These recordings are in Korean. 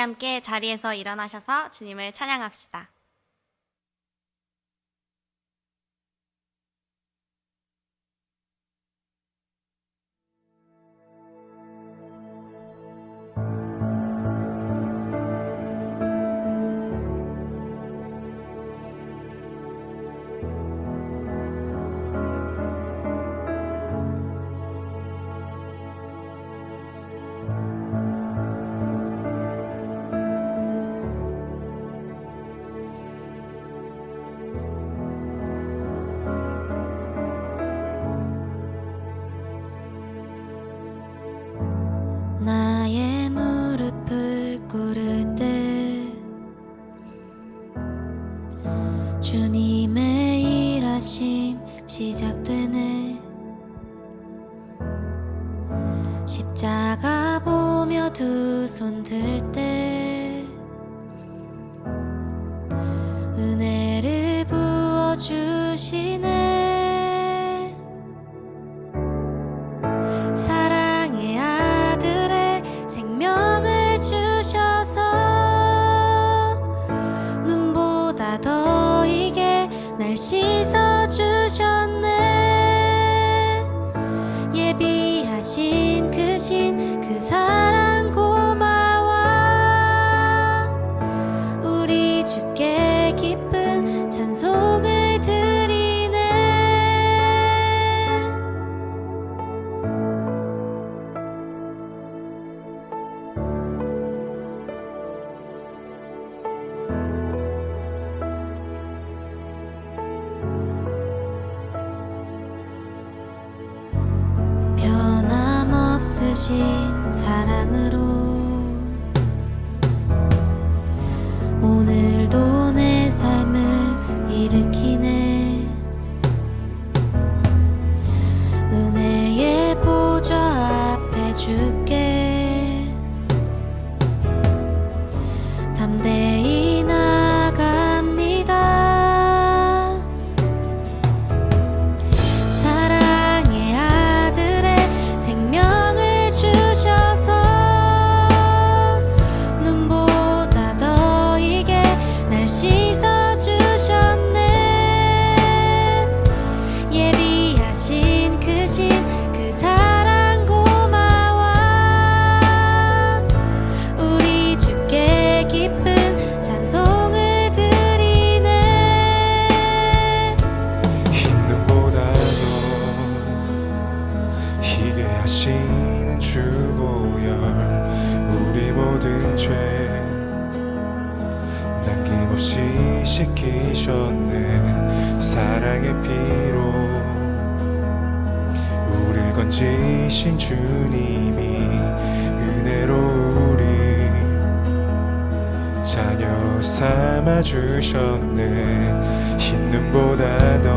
함께 자리에서 일어나셔서 주님을 찬양합시다. 나의 무릎을 꿇을 때 주님의 일하심 시작되네. 십자가 보며 두 손 들 때 은혜를 부어주시네. 사랑의 아들의 생명을 주셔서 눈보다 더 이게 날 씻어주셨네. 예비하신 그 신 그 사랑 고마워. 우리 주께 기쁜 찬송을 드리네. 변함없으신 사랑으로 오늘도 내 삶을 일으키네. 은혜의 보좌 앞에 주께 담대히 나갑니다. 사랑의 아들의 생명을 주셔서 눈보다 더 이게 날 씻어주셨네. 예비하신 그 신 그 사랑 고마워. 우리 주께 기쁜 찬송을 드리네. 흰 눈보다도 희게 하시는 주 보혈 우리 모든 죄 남김없이 씻기셨네. 사랑의 피로 우릴 건지신 주님이 은혜로 우리 자녀 삼아주셨네. 흰 눈보다 더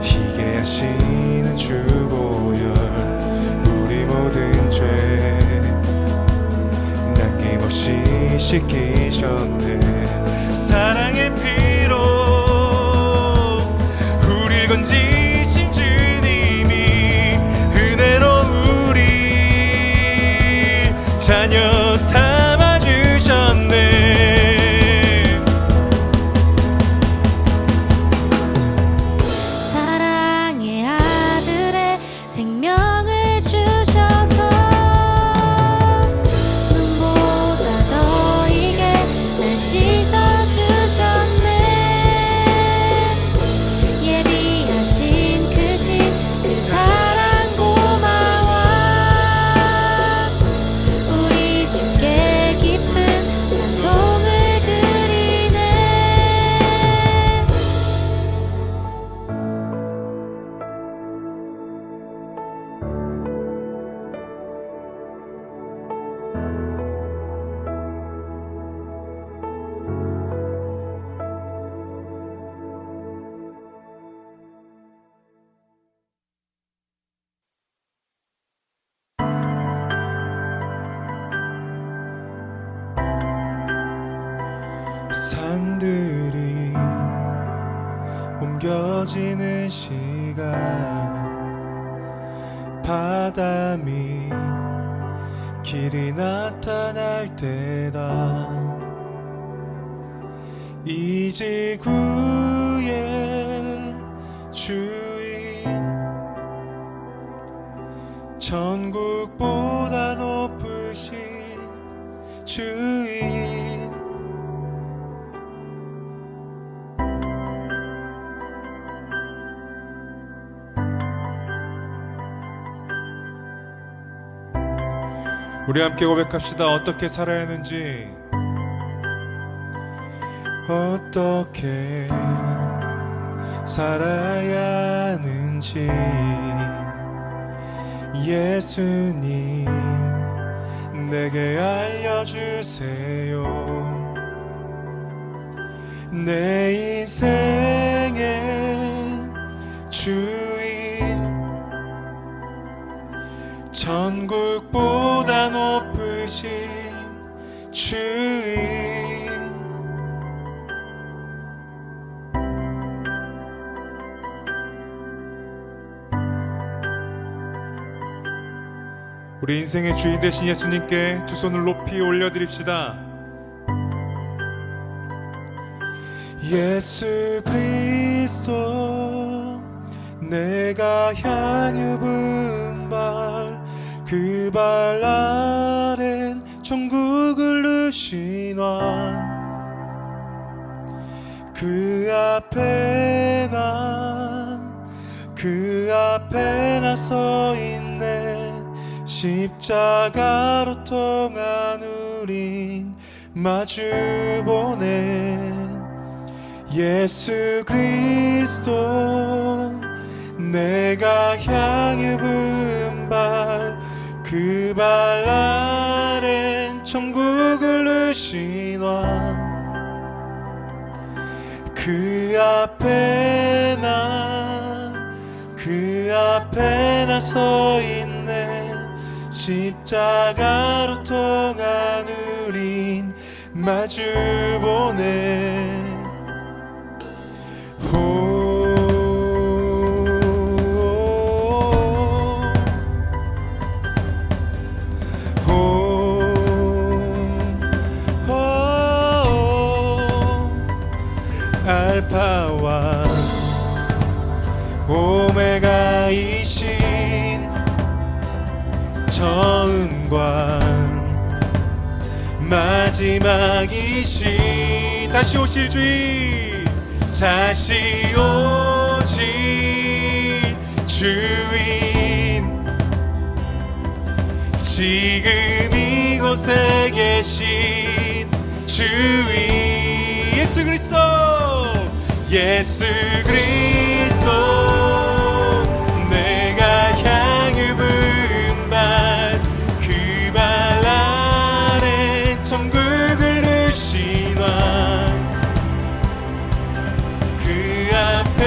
희게 하시는 주 보혈 우리 모든 죄 남김없이 씻기셨네. 사랑의 피로 우릴 건지신 주님이 은혜로 우리 자녀 삼아주셨네. 사랑의 아들의 생명을 주셔서 눈보다 더 이게 날 씻어주셨네. 예비하신 그 신 그 사랑 고마워. 우리 주께 기쁜 찬송을 드리네. 산들이 옮겨지는 시간 바람이 길이 나타날 때다. 이 지구의 주인, 천국보다 높으신 주인, 우리 함께 고백합시다. 어떻게 살아야 하는지, 어떻게 살아야 하는지 예수님 내게 알려주세요. 내 인생의 주인, 천국보다 높으신 주인, 우리 인생의 주인 되신 예수님께 두 손을 높이 올려드립시다. 예수 그리스도 내가 향유 분발, 그 발 아랜 천국을 누시나, 그 앞에 나 서 있네. 십자가로 통한 우린 마주보네. 예수 그리스도 내가 향유 분발, 그 발 아랜 천국을 누시나, 그 앞에 나 서 있네. 십자가로 통한 우린 마주보네. 알파와 오메가이신 처음과 마지막이신 다시 오실 주인, 다시 오실 주인, 지금 이곳에 계신 주인, 예수 그리스도, 예수 그리스도 내가 향유 분발, 그 발 아래 천국을 누시나, 그 앞에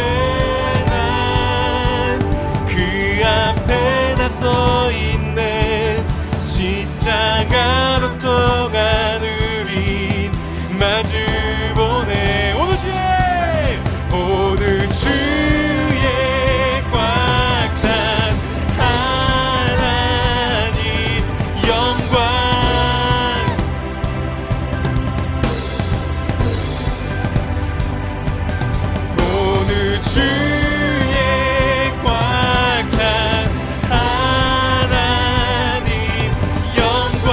나 서 있네. 십자가로 통한 우린 마주보네. 오늘 주의 꽉 찬 하나님 영광, 오늘 주의 꽉 찬 하나님 영광,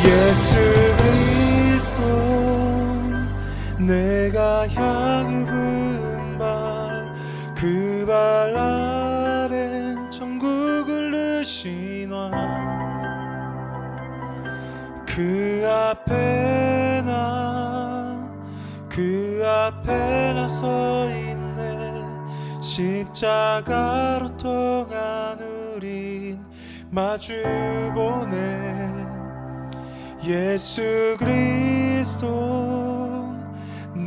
예수 그리스도 내가 향유 분발, 그 발 아랜 천국을 누시나, 그 앞에 나 서 있네. 십자가로 통한 우린 마주보네. 예수 그리스도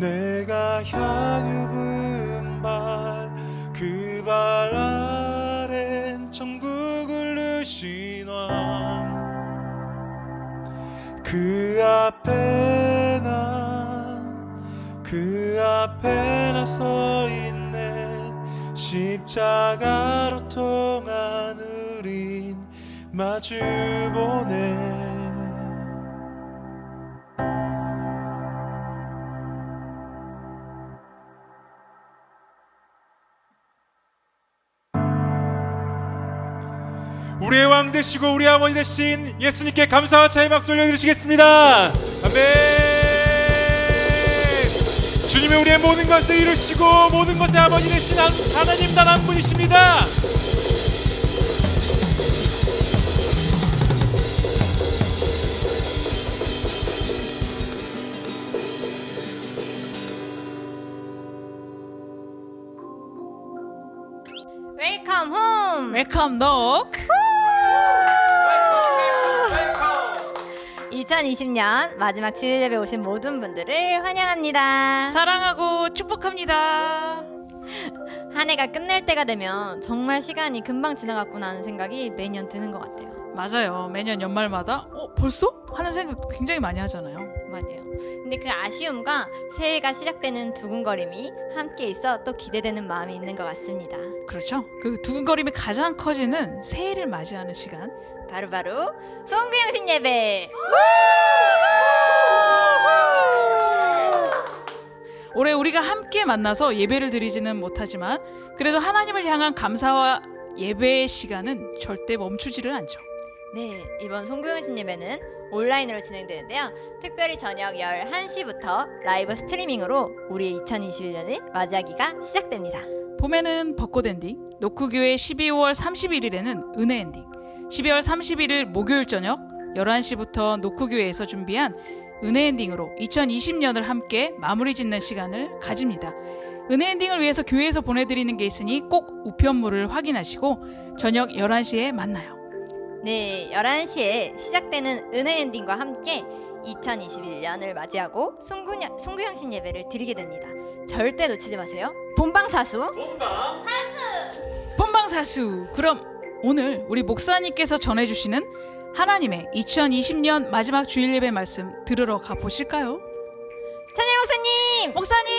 내가 향유 분발 그 발 아랜 천국을 누신 왕. 그 앞에 나 서 있네. 십자가로 통한 우린 마주보네. 우리의 왕 되시고 우리 아버지 되신 예수님께 감사와 차의 박수 올려드리시겠습니다. 아멘. 주님이 우리의 모든 것을 이루시고 모든 것의 아버지 되신 하나님 단 한 분이십니다. 웰컴 홈. 웰컴 녹. 2020년 마지막 주일 예배 오신 모든 분들을 환영합니다. 사랑하고 축복합니다. 한 해가 끝날 때가 되면 정말 시간이 금방 지나갔구나 하는 생각이 매년 드는 것 같아요. 맞아요. 매년 연말마다 벌써? 하는 생각 굉장히 많이 하잖아요. 맞아요. 근데 그 아쉬움과 새해가 시작되는 두근거림이 함께 있어 또 기대되는 마음이 있는 것 같습니다. 그렇죠. 그 두근거림이 가장 커지는 새해를 맞이하는 시간. 바로 송구영신 예배. 올해 우리가 함께 만나서 예배를 드리지는 못하지만 그래도 하나님을 향한 감사와 예배의 시간은 절대 멈추지를 않죠. 네, 이번 송구영신 예배는 온라인으로 진행되는데요. 특별히 저녁 11시부터 라이브 스트리밍으로 우리의 2021년을 맞이하기가 시작됩니다. 봄에는 벚꽃 엔딩, 노크교회 12월 31일에는 은혜 엔딩, 12월 31일 목요일 저녁 11시부터 노크교회에서 준비한 은혜 엔딩으로 2020년을 함께 마무리 짓는 시간을 가집니다. 은혜 엔딩을 위해서 교회에서 보내드리는 게 있으니 꼭 우편물을 확인하시고 저녁 11시에 만나요. 네, 11시에 시작되는 은혜 엔딩과 함께 2021년을 맞이하고 송구영신 예배를 드리게 됩니다. 절대 놓치지 마세요. 본방사수. 본방사수. 그럼 오늘 우리 목사님께서 전해주시는 하나님의 2020년 마지막 주일 예배 말씀 들으러 가보실까요? 찬일 목사님! 목사님!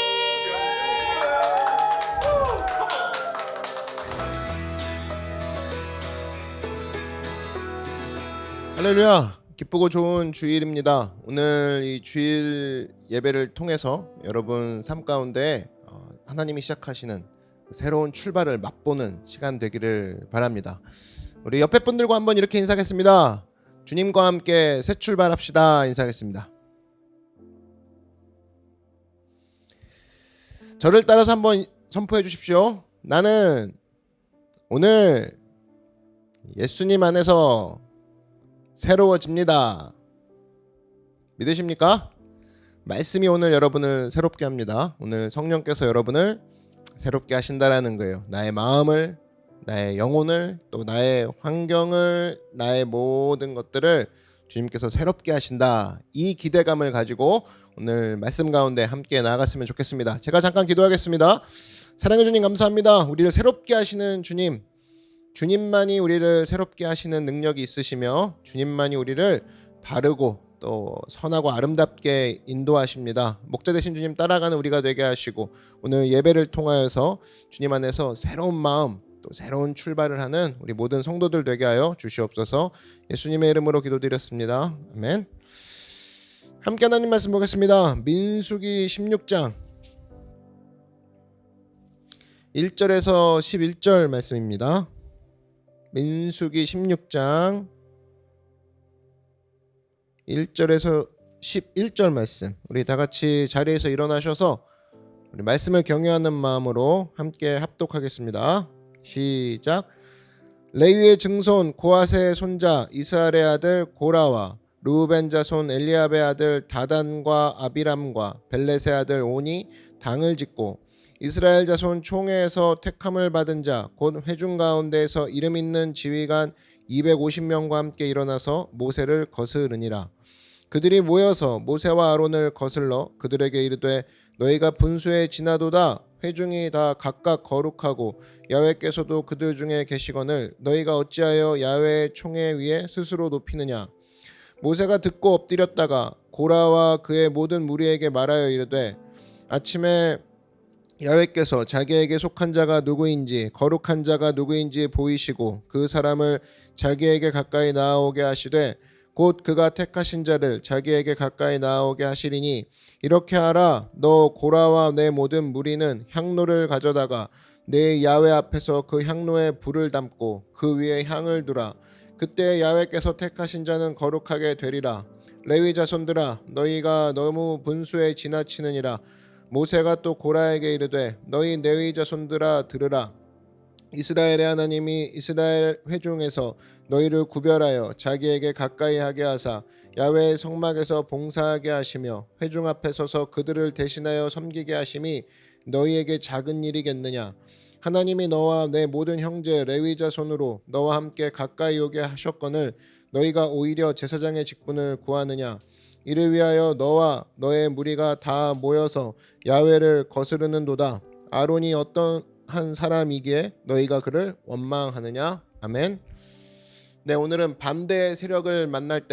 할렐루야, 기쁘고 좋은 주일입니다. 오늘 이 주일 예배를 통해서 여러분 삶 가운데 하나님이 시작하시는 새로운 출발을 맛보는 시간 되기를 바랍니다. 우리 옆에 분들과 한번 이렇게 인사하겠습니다. 주님과 함께 새 출발합시다. 인사하겠습니다. 저를 따라서 한번 선포해 주십시오. 나는 오늘 예수님 안에서 새로워집니다. 믿으십니까? 말씀이 오늘 여러분을 새롭게 합니다. 오늘 성령께서 여러분을 새롭게 하신다라는 거예요. 나의 마음을, 나의 영혼을, 또 나의 환경을, 나의 모든 것들을 주님께서 새롭게 하신다. 이 기대감을 가지고 오늘 말씀 가운데 함께 나아갔으면 좋겠습니다. 제가 잠깐 기도하겠습니다. 사랑해 주님 감사합니다. 우리를 새롭게 하시는 주님, 주님만이 우리를 새롭게 하시는 능력이 있으시며 주님만이 우리를 바르고 또 선하고 아름답게 인도하십니다. 목자 되신 주님 따라가는 우리가 되게 하시고 오늘 예배를 통하여서 주님 안에서 새로운 마음 또 새로운 출발을 하는 우리 모든 성도들 되게 하여 주시옵소서. 예수님의 이름으로 기도드렸습니다. 아멘. 함께 하나님 말씀 보겠습니다. 민수기 16장 1절에서 11절 말씀입니다. 민수기 16장 1절에서 11절 말씀, 우리 다 같이 자리에서 일어나셔서 우리 말씀을 경외하는 마음으로 함께 합독하겠습니다. 시작. 레위의 증손 고핫의 손자 이스라엘의 아들 고라와 르우벤 자손 엘리압의 아들 다단과 아비람과 벨렛의 아들 온이 당을 짓고 이스라엘 자손 총회에서 택함을 받은 자 곧 회중 가운데에서 이름 있는 지휘관 250명과 함께 일어나서 모세를 거스르니라. 그들이 모여서 모세와 아론을 거슬러 그들에게 이르되 너희가 분수에 지나도다. 회중이 다 각각 거룩하고 야훼께서도 그들 중에 계시거늘 너희가 어찌하여 야훼의 총회 위에 스스로 높이느냐. 모세가 듣고 엎드렸다가 고라와 그의 모든 무리에게 말하여 이르되 아침에 야훼께서 자기에게 속한 자가 누구인지 거룩한 자가 누구인지 보이시고 그 사람을 자기에게 가까이 나아오게 하시되 곧 그가 택하신 자를 자기에게 가까이 나아오게 하시리니 이렇게 하라. 너 고라와 내 모든 무리는 향로를 가져다가 내 야훼 앞에서 그 향로에 불을 담고 그 위에 향을 두라. 그때 야훼께서 택하신 자는 거룩하게 되리라. 레위 자손들아 너희가 너무 분수에 지나치느니라. 모세가 또 고라에게 이르되 너희 레위 자손들아 들으라. 이스라엘의 하나님이 이스라엘 회중에서 너희를 구별하여 자기에게 가까이 하게 하사 야훼의 성막에서 봉사하게 하시며 회중 앞에 서서 그들을 대신하여 섬기게 하심이 너희에게 작은 일이겠느냐. 하나님이 너와 내 모든 형제 레위 자손으로 너와 함께 가까이 오게 하셨거늘 너희가 오히려 제사장의 직분을 구하느냐. 이를 위하여 너와 너의 무리가 다 모여서 야훼를 거스르는도다. 아론이 어떠한 사람이기에 너희가 그를 원망하느냐. 아멘. 네, 오늘은 반대의 세력을 만날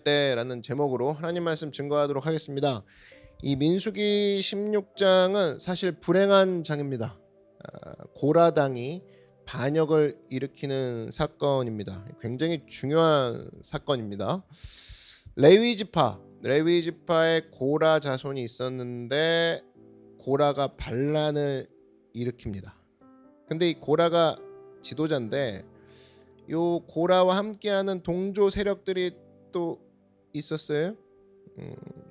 때라는 제목으로 하나님 말씀 증거하도록 하겠습니다. 이 민수기 16장은 사실 불행한 장입니다. 고라당이 반역을 일으키는 사건입니다. 굉장히 중요한 사건입니다. 레위지파에 고라 자손이 있었는데 고라가 반란을 일으킵니다. 근데 이 고라가 지도자인데 요 고라와 함께하는 동조 세력들이 또 있었어요.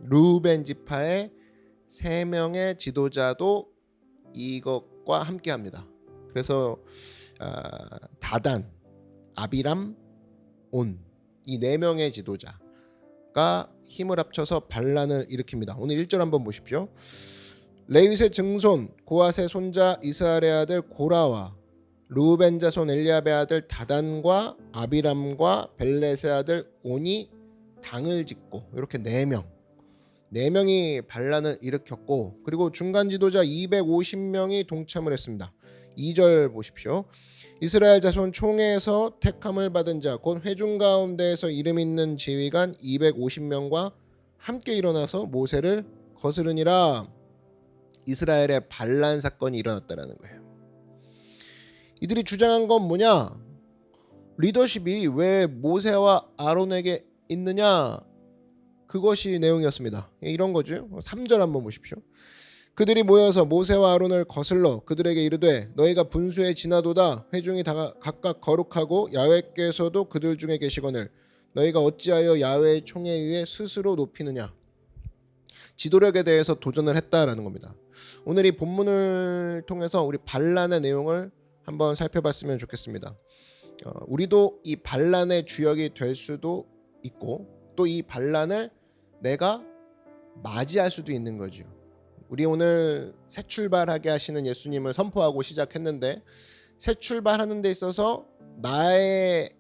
르우벤 지파의 3명의 지도자도 이것과 함께합니다. 그래서 다단, 아비람, 온 이 4명의 지도자가 힘을 합쳐서 반란을 일으킵니다. 오늘 1절 한번 보십시오. 레윗의 증손 고앗의 손자 이스라엘의 아들 고라와 르우벤 자손 엘리압의 아들 다단과 아비람과 벨렛의 아들 온이 당을 짓고 이렇게 4명이 반란을 일으켰고 그리고 중간 지도자 250명이 동참을 했습니다. 2절 보십시오. 이스라엘 자손 총회에서 택함을 받은 자 곧 회중 가운데에서 이름 있는 지휘관 250명과 함께 일어나서 모세를 거스르니라. 이스라엘의 반란 사건이 일어났다는 거예요. 이들이 주장한 건 뭐냐? 리더십이 왜 모세와 아론에게 있느냐? 그것이 내용이었습니다. 이런 거죠. 3절 한번 보십시오. 그들이 모여서 모세와 아론을 거슬러 그들에게 이르되 너희가 분수에 지나도다. 회중이 다 각각 거룩하고 야훼께서도 그들 중에 계시거늘 너희가 어찌하여 야훼의 총회 위에 스스로 높이느냐. 지도력에 대해서 도전을 했다라는 겁니다. 오늘 이 본문을 통해서 우리 반란의 내용을 한번 살펴봤으면 좋겠습니다. 우리도 이 반란의 주역이 될 수도 있고 또 이 반란을 내가 맞이할 수도 있는 거죠. 우리 오늘 새 출발하게 하시는 예수님을 선포하고 시작했는데 새 출발하는 데 있어서 나의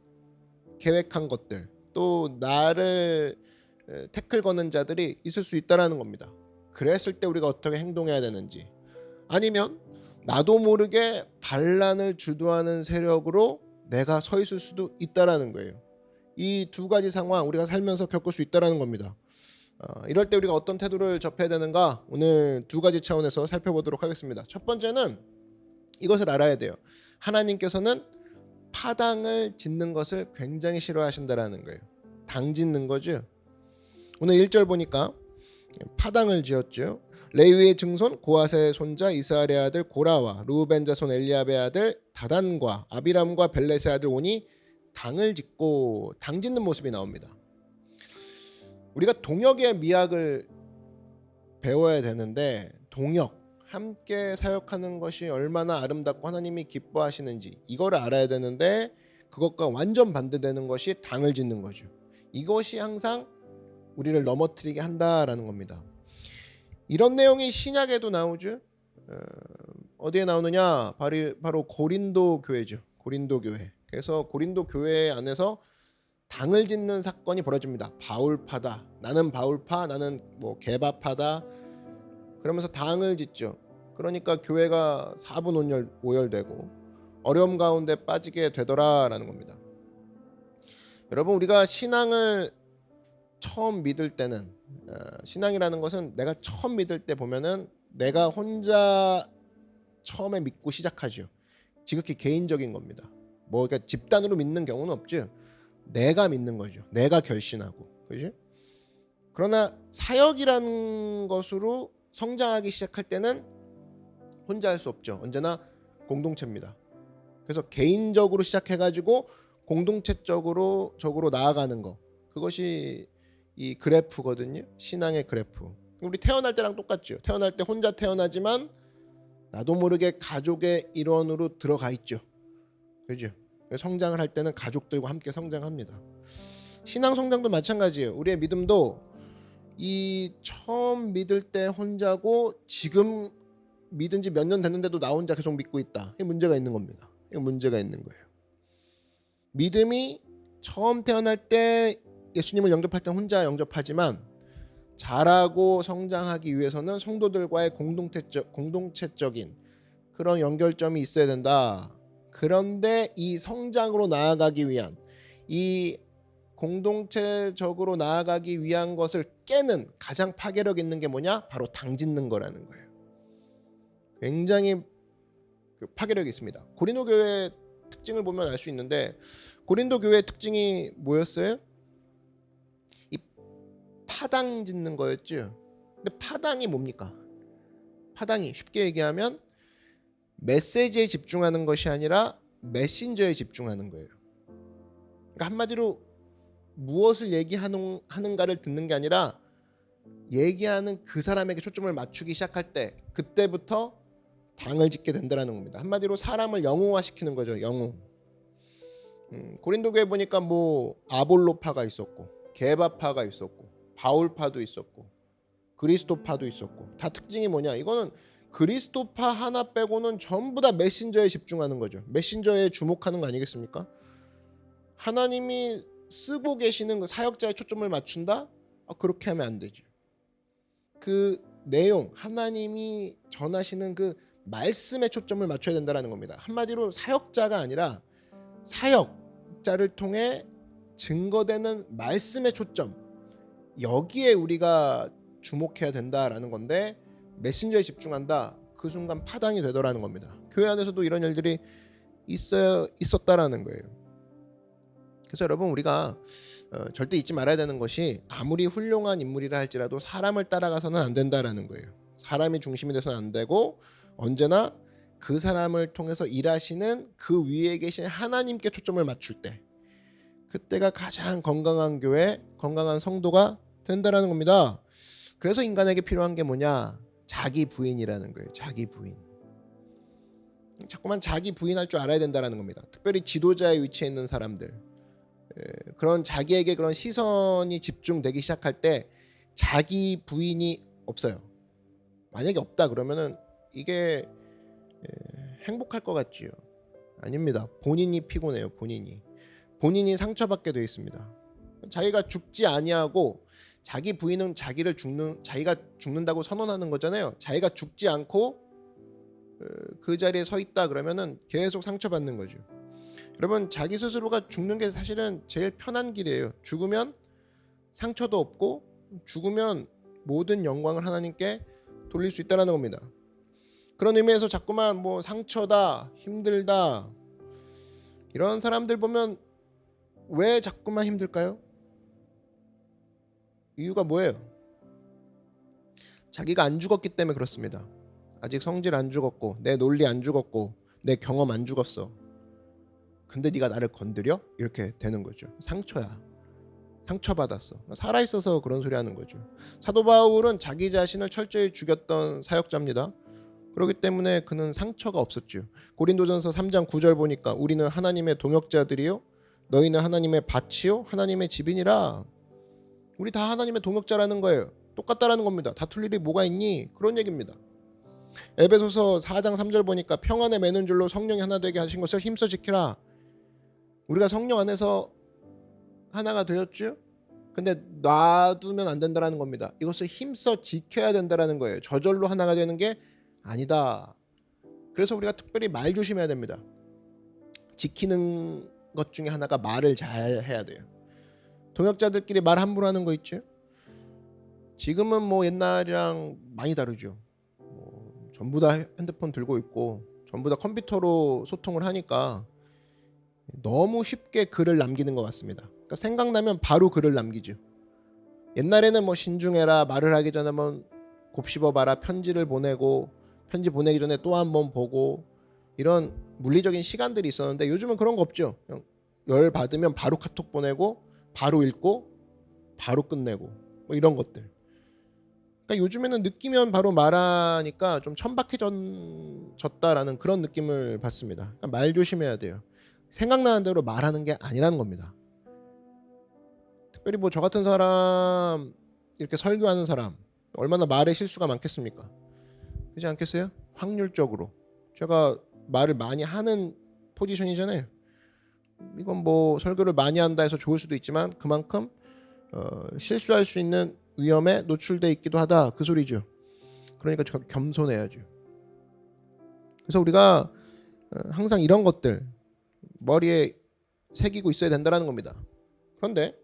계획한 것들 또 나를 태클 거는 자들이 있을 수 있다라는 겁니다. 그랬을 때 우리가 어떻게 행동해야 되는지 아니면 나도 모르게 반란을 주도하는 세력으로 내가 서 있을 수도 있다라는 거예요. 이 두 가지 상황 우리가 살면서 겪을 수 있다라는 겁니다. 이럴 때 우리가 어떤 태도를 접해야 되는가 오늘 두 가지 차원에서 살펴보도록 하겠습니다. 첫 번째는 이것을 알아야 돼요. 하나님께서는 파당을 짓는 것을 굉장히 싫어하신다라는 거예요. 당 짓는 거죠. 오늘 1절 보니까 파당을 지었죠. 레위의 증손 고앗의 손자 이스라엘의 아들 고라와 르우벤 자손 엘리압의 아들 다단과 아비람과 벨렛의 아들 온이 당을 짓고 당 짓는 모습이 나옵니다. 우리가 동역의 미학을 배워야 되는데 동역 함께 사역하는 것이 얼마나 아름답고 하나님이 기뻐하시는지 이거를 알아야 되는데 그것과 완전 반대되는 것이 당을 짓는 거죠. 이것이 항상 우리를 넘어뜨리게 한다라는 겁니다. 이런 내용이 신약에도 나오죠. 어디에 나오느냐? 바로 고린도 교회죠. 고린도 교회. 그래서 고린도 교회 안에서 당을 짓는 사건이 벌어집니다. 바울파다. 나는 바울파, 나는 뭐 개바파다. 그러면서 당을 짓죠. 그러니까 교회가 4분 5열되고 어려움 가운데 빠지게 되더라라는 겁니다. 여러분, 우리가 신앙을 처음 믿을 때는 신앙이라는 것은 내가 처음 믿을 때 보면은 내가 혼자 처음에 믿고 시작하죠. 지극히 개인적인 겁니다. 뭐 그러니까 집단으로 믿는 경우는 없죠. 내가 믿는 거죠. 내가 결신하고, 그렇지? 그러나 사역이라는 것으로 성장하기 시작할 때는 혼자 할 수 없죠. 언제나 공동체입니다. 그래서 개인적으로 시작해가지고 공동체적으로 나아가는 거, 그것이 이 그래프거든요. 신앙의 그래프. 우리 태어날 때랑 똑같죠. 태어날 때 혼자 태어나지만 나도 모르게 가족의 일원으로 들어가 있죠. 그죠? 성장을 할 때는 가족들과 함께 성장합니다. 신앙 성장도 마찬가지예요. 우리의 믿음도 이 처음 믿을 때 혼자고 지금 믿은 지 몇 년 됐는데도 나 혼자 계속 믿고 있다. 이게 문제가 있는 겁니다. 이게 문제가 있는 거예요. 믿음이 처음 태어날 때 예수님을 영접할 때 혼자 영접하지만 자라고 성장하기 위해서는 성도들과의 공동체적인 그런 연결점이 있어야 된다. 그런데 이 성장으로 나아가기 위한, 이 공동체적으로 나아가기 위한 것을 깨는 가장 파괴력 있는 게 뭐냐? 바로 당 짓는 거라는 거예요. 굉장히 파괴력이 있습니다. 고린도 교회의 특징을 보면 알 수 있는데, 고린도 교회의 특징이 뭐였어요? 이 파당 짓는 거였죠. 근데 파당이 뭡니까? 파당이 쉽게 얘기하면 메시지에 집중하는 것이 아니라 메신저에 집중하는 거예요. 그러니까 한마디로 무엇을 얘기하는가를 듣는 게 아니라 얘기하는 그 사람에게 초점을 맞추기 시작할 때 그때부터 당을 짓게 된다는 겁니다. 한마디로 사람을 영웅화시키는 거죠. 영웅. 고린도 교회 보니까 뭐 아볼로파가 있었고 게바파가 있었고 바울파도 있었고 그리스도파도 있었고, 다 특징이 뭐냐? 이거는 그리스도파 하나 빼고는 전부 다 메신저에 집중하는 거죠. 메신저에 주목하는 거 아니겠습니까? 하나님이 쓰고 계시는 그 사역자의 초점을 맞춘다? 그렇게 하면 안 되죠. 그 내용, 하나님이 전하시는 그 말씀에 초점을 맞춰야 된다는 겁니다. 한마디로 사역자가 아니라 사역자를 통해 증거되는 말씀의 초점, 여기에 우리가 주목해야 된다라는 건데, 메신저에 집중한다, 그 순간 파당이 되더라는 겁니다. 교회 안에서도 이런 일들이 있었다라는 거예요. 그래서 여러분, 우리가 절대 잊지 말아야 되는 것이, 아무리 훌륭한 인물이라 할지라도 사람을 따라가서는 안 된다라는 거예요. 사람이 중심이 돼서는 안 되고, 언제나 그 사람을 통해서 일하시는 그 위에 계신 하나님께 초점을 맞출 때, 그때가 가장 건강한 교회, 건강한 성도가 된다라는 겁니다. 그래서 인간에게 필요한 게 뭐냐? 자기 부인이라는 거예요. 자기 부인. 자꾸만 자기 부인할 줄 알아야 된다라는 겁니다. 특별히 지도자의 위치에 있는 사람들, 그런 자기에게 그런 시선이 집중되기 시작할 때 자기 부인이 없어요. 만약에 없다 그러면은 이게 행복할 것 같지요? 아닙니다. 본인이 피곤해요. 본인이 상처받게 되어 있습니다. 자기가 죽지 아니하고, 자기 부인은 자기가 죽는다고 선언하는 거잖아요. 자기가 죽지 않고 그 자리에 서 있다 그러면은 계속 상처받는 거죠. 여러분, 자기 스스로가 죽는 게 사실은 제일 편한 길이에요. 죽으면 상처도 없고, 죽으면 모든 영광을 하나님께 돌릴 수 있다는 겁니다. 그런 의미에서 자꾸만 뭐 상처다, 힘들다, 이런 사람들 보면 왜 자꾸만 힘들까요? 이유가 뭐예요? 자기가 안 죽었기 때문에 그렇습니다. 아직 성질 안 죽었고, 내 논리 안 죽었고, 내 경험 안 죽었어. 근데 네가 나를 건드려? 이렇게 되는 거죠. 상처야. 상처받았어. 살아있어서 그런 소리 하는 거죠. 사도 바울은 자기 자신을 철저히 죽였던 사역자입니다. 그렇기 때문에 그는 상처가 없었죠. 고린도전서 3장 9절 보니까, 우리는 하나님의 동역자들이요, 너희는 하나님의 밭이요, 하나님의 집이니라. 우리 다 하나님의 동역자라는 거예요. 똑같다라는 겁니다. 다툴 일이 뭐가 있니? 그런 얘기입니다. 에베소서 4장 3절 보니까 평안에 매는 줄로 성령이 하나 되게 하신 것을 힘써 지키라. 우리가 성령 안에서 하나가 되었죠. 근데 놔두면 안 된다라는 겁니다. 이것을 힘써 지켜야 된다라는 거예요. 저절로 하나가 되는 게 아니다. 그래서 우리가 특별히 말 조심해야 됩니다. 지키는 것 중에 하나가 말을 잘 해야 돼요. 동역자들끼리 말 함부로 하는 거 있죠. 지금은 뭐 옛날이랑 많이 다르죠. 전부 다 핸드폰 들고 있고 전부 다 컴퓨터로 소통을 하니까 너무 쉽게 글을 남기는 것 같습니다. 그러니까 생각나면 바로 글을 남기죠. 옛날에는 뭐 신중해라, 말을 하기 전에 한번 곱씹어봐라, 편지를 보내고 편지 보내기 전에 또 한번 보고 이런 물리적인 시간들이 있었는데 요즘은 그런 거 없죠. 그냥 열 받으면 바로 카톡 보내고 바로 읽고 바로 끝내고 뭐 이런 것들. 그러니까 요즘에는 느끼면 바로 말하니까 좀 천박해졌다라는 그런 느낌을 받습니다. 그러니까 말 조심해야 돼요. 생각나는 대로 말하는 게 아니라는 겁니다. 특별히 뭐 저 같은 사람 이렇게 설교하는 사람 얼마나 말에 실수가 많겠습니까? 그렇지 않겠어요? 확률적으로 제가 말을 많이 하는 포지션이잖아요. 이건 뭐 설교를 많이 한다 해서 좋을 수도 있지만 그만큼 실수할 수 있는 위험에 노출돼 있기도 하다 그 소리죠. 그러니까 겸손해야죠. 그래서 우리가 항상 이런 것들 머리에 새기고 있어야 된다는 겁니다. 그런데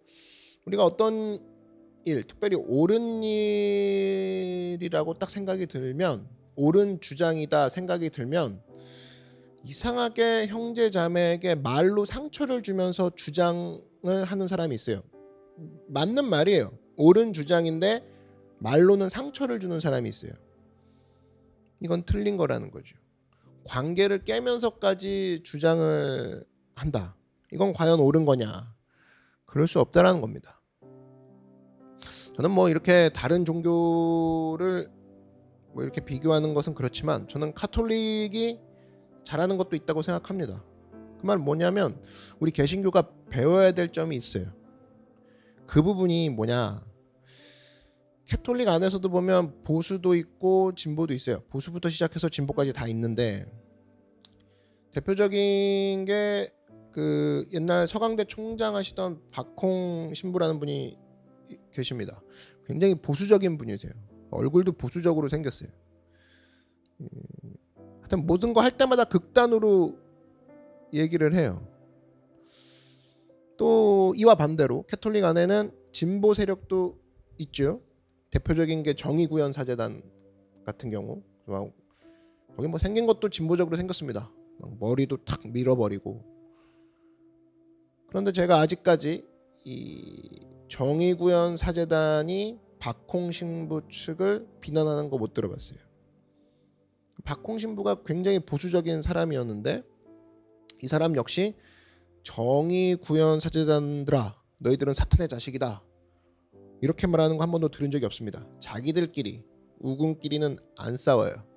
우리가 어떤 일, 특별히 옳은 일이라고 딱 생각이 들면, 옳은 주장이다 생각이 들면 이상하게 형제 자매에게 말로 상처를 주면서 주장을 하는 사람이 있어요. 맞는 말이에요. 옳은 주장인데 말로는 상처를 주는 사람이 있어요. 이건 틀린 거라는 거죠. 관계를 깨면서까지 주장을 한다. 이건 과연 옳은 거냐? 그럴 수 없다라는 겁니다. 저는 뭐 이렇게 다른 종교를 뭐 이렇게 비교하는 것은 그렇지만 저는 카톨릭이 잘하는 것도 있다고 생각합니다. 그 말 뭐냐면 우리 개신교가 배워야 될 점이 있어요. 그 부분이 뭐냐? 캐톨릭 안에서도 보면 보수도 있고 진보도 있어요. 보수부터 시작해서 진보까지 다 있는데 대표적인 게 그 옛날 서강대 총장 하시던 박홍 신부라는 분이 계십니다. 굉장히 보수적인 분이세요. 얼굴도 보수적으로 생겼어요. 하여튼 모든 거 할 때마다 극단으로 얘기를 해요. 또 이와 반대로 캐톨릭 안에는 진보 세력도 있죠. 대표적인 게 정의구현사재단 같은 경우 거기 뭐 생긴 것도 진보적으로 생겼습니다. 막 머리도 탁 밀어버리고. 그런데 제가 아직까지 이 정의구현사재단이 박홍 신부 측을 비난하는 거 못 들어봤어요. 박홍 신부가 굉장히 보수적인 사람이었는데 이 사람 역시 정의구현사재단들아 너희들은 사탄의 자식이다 이렇게 말하는 거 한 번도 들은 적이 없습니다. 자기들끼리 우군끼리는 안 싸워요.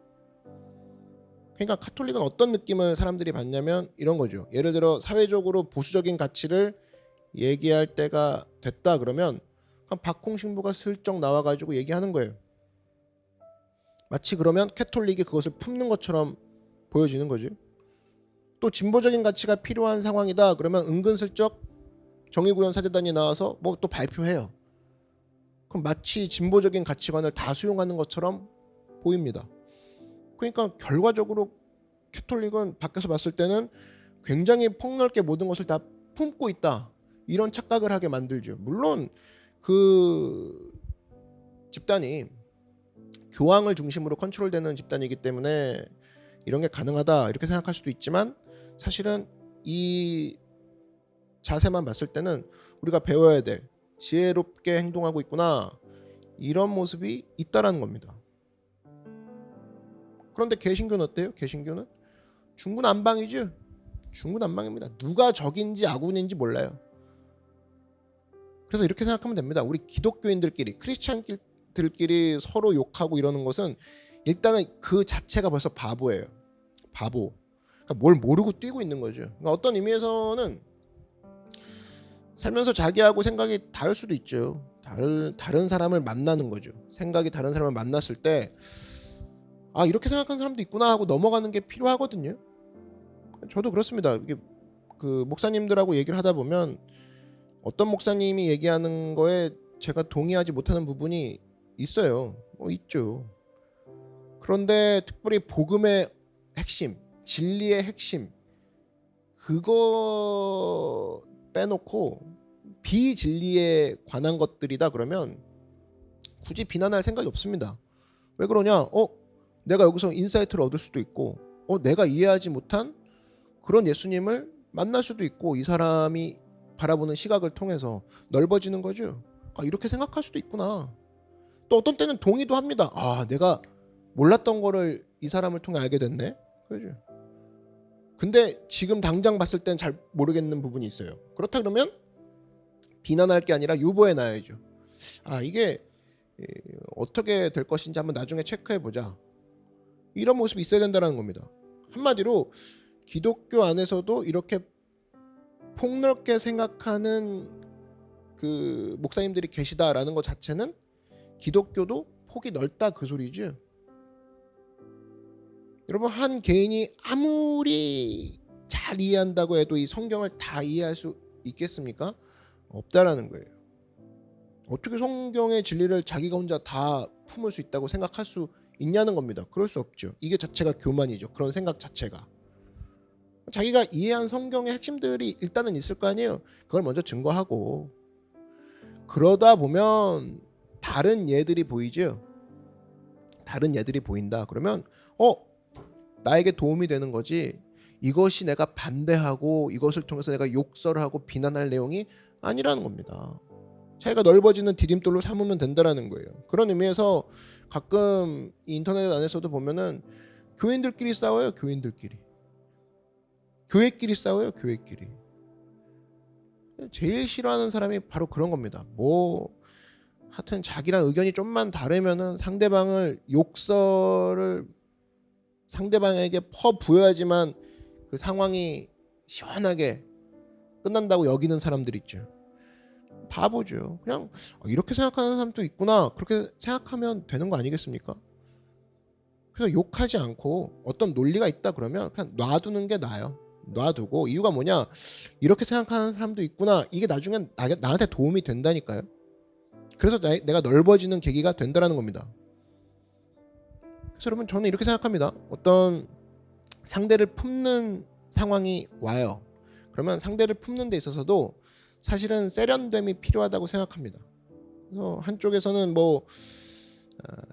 그러니까 카톨릭은 어떤 느낌을 사람들이 받냐면 이런 거죠. 예를 들어 사회적으로 보수적인 가치를 얘기할 때가 됐다 그러면 박홍 신부가 슬쩍 나와가지고 얘기하는 거예요. 마치 그러면 캐톨릭이 그것을 품는 것처럼 보여지는 거죠. 또 진보적인 가치가 필요한 상황이다 그러면 은근슬쩍 정의구현사재단이 나와서 뭐 또 발표해요. 그럼 마치 진보적인 가치관을 다 수용하는 것처럼 보입니다. 그러니까 결과적으로 캐톨릭은 밖에서 봤을 때는 굉장히 폭넓게 모든 것을 다 품고 있다 이런 착각을 하게 만들죠. 물론 그 집단이 교황을 중심으로 컨트롤되는 집단이기 때문에 이런 게 가능하다 이렇게 생각할 수도 있지만 사실은 이 자세만 봤을 때는 우리가 배워야 될 지혜롭게 행동하고 있구나 이런 모습이 있다라는 겁니다. 그런데 개신교는 어때요? 개신교는 중구난방이죠. 중구난방입니다. 누가 적인지 아군인지 몰라요. 그래서 이렇게 생각하면 됩니다. 우리 기독교인들끼리 크리스찬들끼리 서로 욕하고 이러는 것은 일단은 그 자체가 벌써 바보예요. 바보. 그러니까 뭘 모르고 뛰고 있는 거죠. 그러니까 어떤 의미에서는 살면서 자기하고 생각이 다를 수도 있죠. 다른 사람을 만나는 거죠. 생각이 다른 사람을 만났을 때 이렇게 생각하는 사람도 있구나 하고 넘어가는 게 필요하거든요. 저도 그렇습니다. 이게 그 목사님들하고 얘기를 하다 보면 어떤 목사님이 얘기하는 거에 제가 동의하지 못하는 부분이 있어요. 있죠. 그런데 특별히 복음의 핵심, 진리의 핵심, 그거 빼놓고 비진리에 관한 것들이다 그러면 굳이 비난할 생각이 없습니다. 왜 그러냐? 내가 여기서 인사이트를 얻을 수도 있고, 내가 이해하지 못한 그런 예수님을 만날 수도 있고, 이 사람이 바라보는 시각을 통해서 넓어지는 거죠. 이렇게 생각할 수도 있구나. 또 어떤 때는 동의도 합니다. 내가 몰랐던 거를 이 사람을 통해 알게 됐네. 그죠? 근데 지금 당장 봤을 땐 잘 모르겠는 부분이 있어요. 그렇다 그러면 비난할 게 아니라 유보해 놔야죠. 이게 어떻게 될 것인지 한번 나중에 체크해 보자. 이런 모습이 있어야 된다는 겁니다. 한마디로 기독교 안에서도 이렇게 폭넓게 생각하는 그 목사님들이 계시다라는 것 자체는 기독교도 폭이 넓다 그 소리죠. 여러분, 한 개인이 아무리 잘 이해한다고 해도 이 성경을 다 이해할 수 있겠습니까? 없다라는 거예요. 어떻게 성경의 진리를 자기가 혼자 다 품을 수 있다고 생각할 수 있냐는 겁니다. 그럴 수 없죠. 이게 자체가 교만이죠. 그런 생각 자체가. 자기가 이해한 성경의 핵심들이 일단은 있을 거 아니에요. 그걸 먼저 증거하고, 그러다 보면 다른 예들이 보이죠. 다른 예들이 보인다. 그러면 나에게 도움이 되는 거지, 이것이 내가 반대하고 이것을 통해서 내가 욕설을 하고 비난할 내용이 아니라는 겁니다. 차이가 넓어지는 디딤돌로 삼으면 된다라는 거예요. 그런 의미에서 가끔 인터넷 안에서도 보면은 교인들끼리 싸워요. 교인들끼리. 교회끼리 싸워요. 교회끼리. 제일 싫어하는 사람이 바로 그런 겁니다. 하여튼 자기랑 의견이 좀만 다르면은 상대방을 욕설을 상대방에게 퍼부어야지만 그 상황이 시원하게 끝난다고 여기는 사람들 있죠. 바보죠. 그냥 이렇게 생각하는 사람도 있구나. 그렇게 생각하면 되는 거 아니겠습니까? 그래서 욕하지 않고 어떤 논리가 있다 그러면 그냥 놔두는 게 나아요. 놔두고, 이유가 뭐냐? 이렇게 생각하는 사람도 있구나. 이게 나중엔 나한테 도움이 된다니까요. 그래서 내가 넓어지는 계기가 된다라는 겁니다. 그래서 여러분, 저는 이렇게 생각합니다. 어떤 상대를 품는 상황이 와요. 그러면 상대를 품는 데 있어서도 사실은 세련됨이 필요하다고 생각합니다. 그래서 한쪽에서는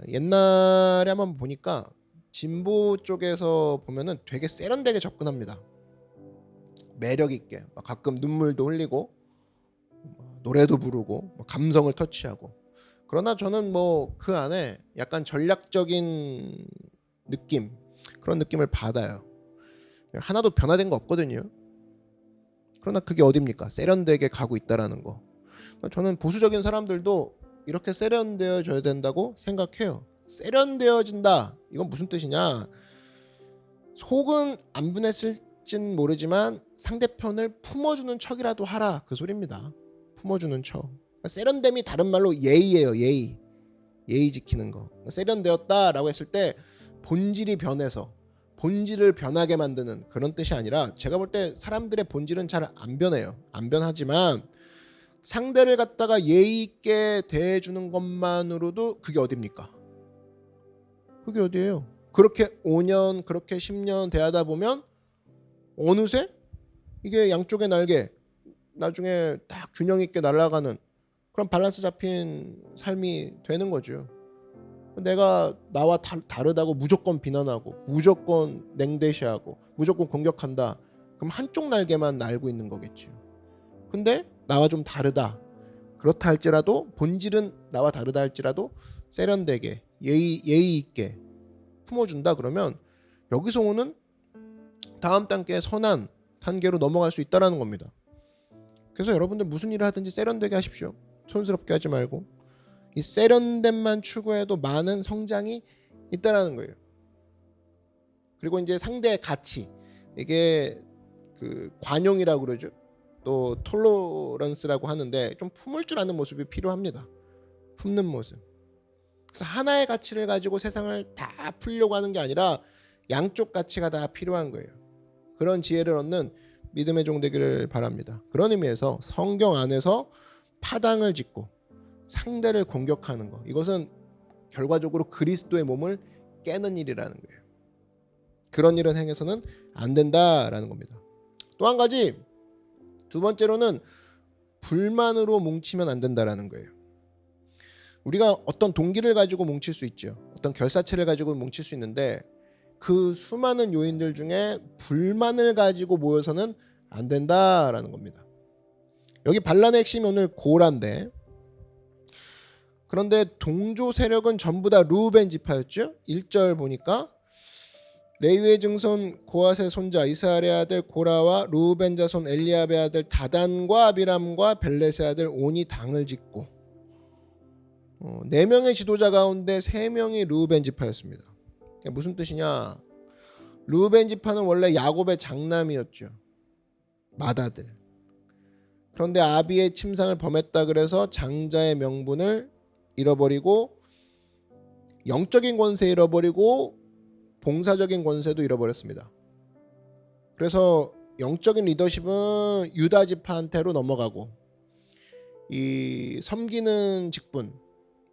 옛날에 한번 보니까 진보 쪽에서 보면은 되게 세련되게 접근합니다. 매력 있게 가끔 눈물도 흘리고 노래도 부르고 감성을 터치하고. 그러나 저는 그 안에 약간 전략적인 느낌, 그런 느낌을 받아요. 하나도 변화된 거 없거든요. 그러나 그게 어딥니까? 세련되게 가고 있다라는 거. 저는 보수적인 사람들도 이렇게 세련되어져야 된다고 생각해요. 세련되어진다. 이건 무슨 뜻이냐? 속은 안 분했을진 모르지만 상대편을 품어주는 척이라도 하라, 그 소리입니다. 품어주는 척. 세련됨이 다른 말로 예의예요. 예의 지키는 거. 세련되었다라고 했을 때 본질이 변해서 본질을 변하게 만드는 그런 뜻이 아니라, 제가 볼 때 사람들의 본질은 잘 안 변해요. 안 변하지만 상대를 갖다가 예의 있게 대해주는 것만으로도 그게 어딥니까? 그게 어디예요? 그렇게 5년, 그렇게 10년 대하다 보면 어느새 이게 양쪽의 날개 나중에 딱 균형 있게 날아가는 그런 밸런스 잡힌 삶이 되는 거죠. 내가 나와 다르다고 무조건 비난하고 무조건 냉대시하고 무조건 공격한다. 그럼 한쪽 날개만 날고 있는 거겠죠. 근데 나와 좀 다르다. 그렇다 할지라도 본질은 나와 다르다 할지라도 세련되게 예의 있게 품어준다. 그러면 여기서 오는 다음 단계의 선한 단계로 넘어갈 수 있다는 겁니다. 그래서 여러분들 무슨 일을 하든지 세련되게 하십시오. 촌스럽게 하지 말고. 이 세련됨만 추구해도 많은 성장이 있다라는 거예요. 그리고 이제 상대의 가치, 이게 그 관용이라고 그러죠. 또 톨러런스라고 하는데 좀 품을 줄 아는 모습이 필요합니다. 품는 모습. 그래서 하나의 가치를 가지고 세상을 다 풀려고 하는 게 아니라 양쪽 가치가 다 필요한 거예요. 그런 지혜를 얻는 믿음의 종 되기를 바랍니다. 그런 의미에서 성경 안에서 파당을 짓고 상대를 공격하는 것, 이것은 결과적으로 그리스도의 몸을 깨는 일이라는 거예요. 그런 일은 행해서는 안 된다라는 겁니다. 또 한 가지, 두 번째로는 불만으로 뭉치면 안 된다라는 거예요. 우리가 어떤 동기를 가지고 뭉칠 수 있죠. 어떤 결사체를 가지고 뭉칠 수 있는데 그 수많은 요인들 중에 불만을 가지고 모여서는 안 된다라는 겁니다. 여기 반란의 핵심이 오늘 고라인데, 그런데 동조 세력은 전부 다 르우벤 지파였죠. 1절 보니까 레위의 증손 고핫의 손자 이스라엘의 아들 고라와 르우벤 자손 엘리압의 아들 다단과 아비람과 벨렛의 아들 온이 당을 짓고 4명의 지도자 가운데 3명이 르우벤 지파였습니다. 무슨 뜻이냐? 르우벤 지파는 원래 야곱의 장남이었죠. 맏아들. 그런데 아비의 침상을 범했다 그래서 장자의 명분을 잃어버리고 영적인 권세 잃어버리고 봉사적인 권세도 잃어버렸습니다. 그래서 영적인 리더십은 유다 지파한테로 넘어가고 이 섬기는 직분,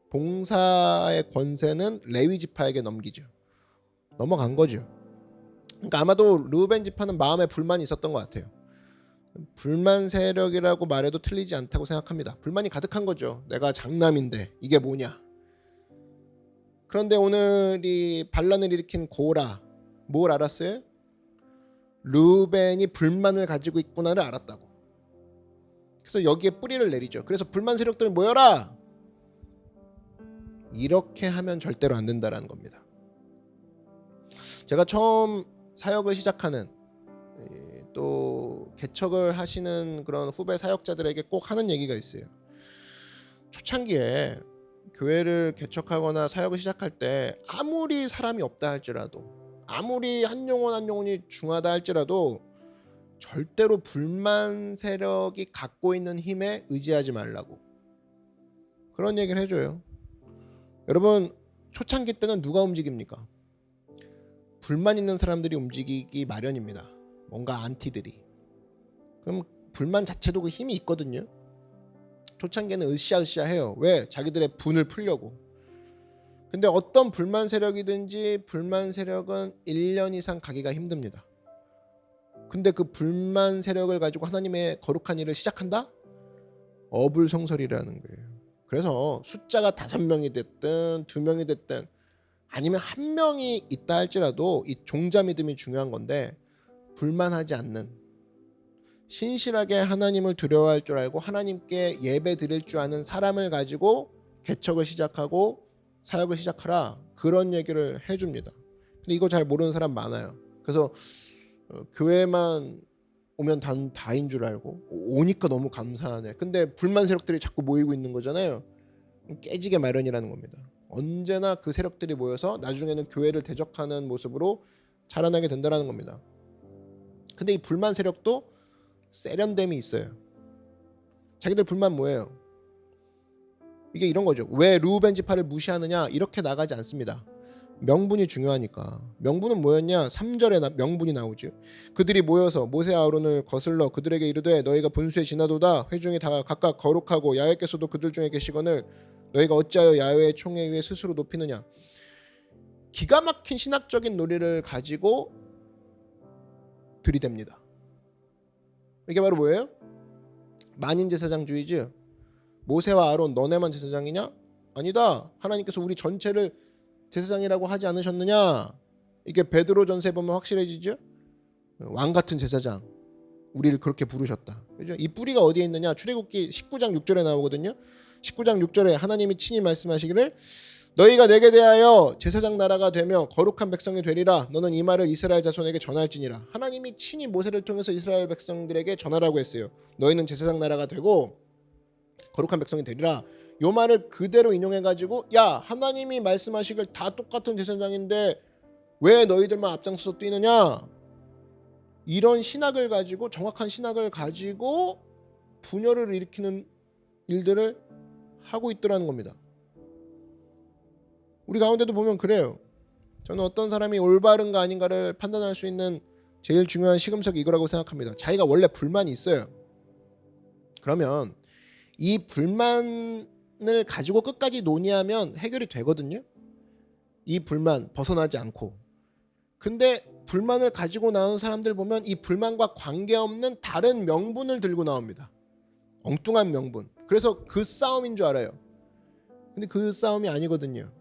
봉사의 권세는 레위 지파에게 넘기죠. 넘어간 거죠. 그러니까 아마도 르우벤 지파는 마음에 불만이 있었던 것 같아요. 불만 세력이라고 말해도 틀리지 않다고 생각합니다. 불만이 가득한 거죠. 내가 장남인데 이게 뭐냐. 그런데 오늘 이 반란을 일으킨 고라, 뭘 알았어요? 르우벤이 불만을 가지고 있구나를 알았다고. 그래서 여기에 뿌리를 내리죠. 그래서 불만 세력들 모여라. 이렇게 하면 절대로 안 된다라는 겁니다. 제가 처음 사역을 시작하는 또 개척을 하시는 그런 후배 사역자들에게 꼭 하는 얘기가 있어요. 초창기에 교회를 개척하거나 사역을 시작할 때 아무리 사람이 없다 할지라도, 아무리 한 영혼이 중하다 할지라도 절대로 불만 세력이 갖고 있는 힘에 의지하지 말라고 그런 얘기를 해줘요. 여러분, 초창기 때는 누가 움직입니까? 불만 있는 사람들이 움직이기 마련입니다. 뭔가 안티들이. 그럼 불만 자체도 그 힘이 있거든요. 초창기에는 으쌰으쌰 해요. 왜? 자기들의 분을 풀려고. 근데 어떤 불만 세력이든지 불만 세력은 1년 이상 가기가 힘듭니다. 근데 그 불만 세력을 가지고 하나님의 거룩한 일을 시작한다? 어불성설이라는 거예요. 그래서 숫자가 5명이 됐든 2명이 됐든 아니면 1명이 있다 할지라도 이 종자 믿음이 중요한 건데, 불만하지 않는, 신실하게 하나님을 두려워할 줄 알고 하나님께 예배 드릴 줄 아는 사람을 가지고 개척을 시작하고 사역을 시작하라, 그런 얘기를 해줍니다. 근데 이거 잘 모르는 사람 많아요. 그래서 교회만 오면 다인 줄 알고 오니까 너무 감사하네. 근데 불만 세력들이 자꾸 모이고 있는 거잖아요. 깨지게 마련이라는 겁니다. 언제나 그 세력들이 모여서 나중에는 교회를 대적하는 모습으로 자라나게 된다는 겁니다. 근데 이 불만 세력도 세련됨이 있어요. 자기들 불만 뭐예요? 이게 이런 거죠. 왜 르우벤 지파를 무시하느냐, 이렇게 나가지 않습니다. 명분이 중요하니까. 명분은 뭐였냐? 3절에 명분이 나오죠. 그들이 모여서 모세 아론을 거슬러 그들에게 이르되 너희가 분수에 지나도다. 회중이 다 각각 거룩하고 야훼께서도 그들 중에 계시거늘 너희가 어찌하여 야훼의 총회 위에 스스로 높이느냐. 기가 막힌 신학적인 논리를 가지고 들이댑니다. 이게 바로 뭐예요? 만인 제사장주의지. 모세와 아론 너네만 제사장이냐? 아니다. 하나님께서 우리 전체를 제사장이라고 하지 않으셨느냐? 이게 베드로 전서에 보면 확실해지죠? 왕 같은 제사장, 우리를 그렇게 부르셨다. 그죠? 이 뿌리가 어디에 있느냐? 출애굽기 19장 6절에 나오거든요. 19장 6절에 하나님이 친히 말씀하시기를 너희가 내게 대하여 제사장 나라가 되며 거룩한 백성이 되리라. 너는 이 말을 이스라엘 자손에게 전할지니라. 하나님이 친히 모세를 통해서 이스라엘 백성들에게 전하라고 했어요. 너희는 제사장 나라가 되고 거룩한 백성이 되리라. 요 말을 그대로 인용해가지고 야, 하나님이 말씀하시길 다 똑같은 제사장인데 왜 너희들만 앞장서서 뛰느냐, 이런 신학을 가지고, 정확한 신학을 가지고 분열을 일으키는 일들을 하고 있더라는 겁니다. 우리 가운데도 보면 그래요. 저는 어떤 사람이 올바른가 아닌가를 판단할 수 있는 제일 중요한 시금석이 이거라고 생각합니다. 자기가 원래 불만이 있어요. 그러면 이 불만을 가지고 끝까지 논의하면 해결이 되거든요. 이 불만 벗어나지 않고. 근데 불만을 가지고 나온 사람들 보면 이 불만과 관계없는 다른 명분을 들고 나옵니다. 엉뚱한 명분. 그래서 그 싸움인 줄 알아요. 근데 그 싸움이 아니거든요.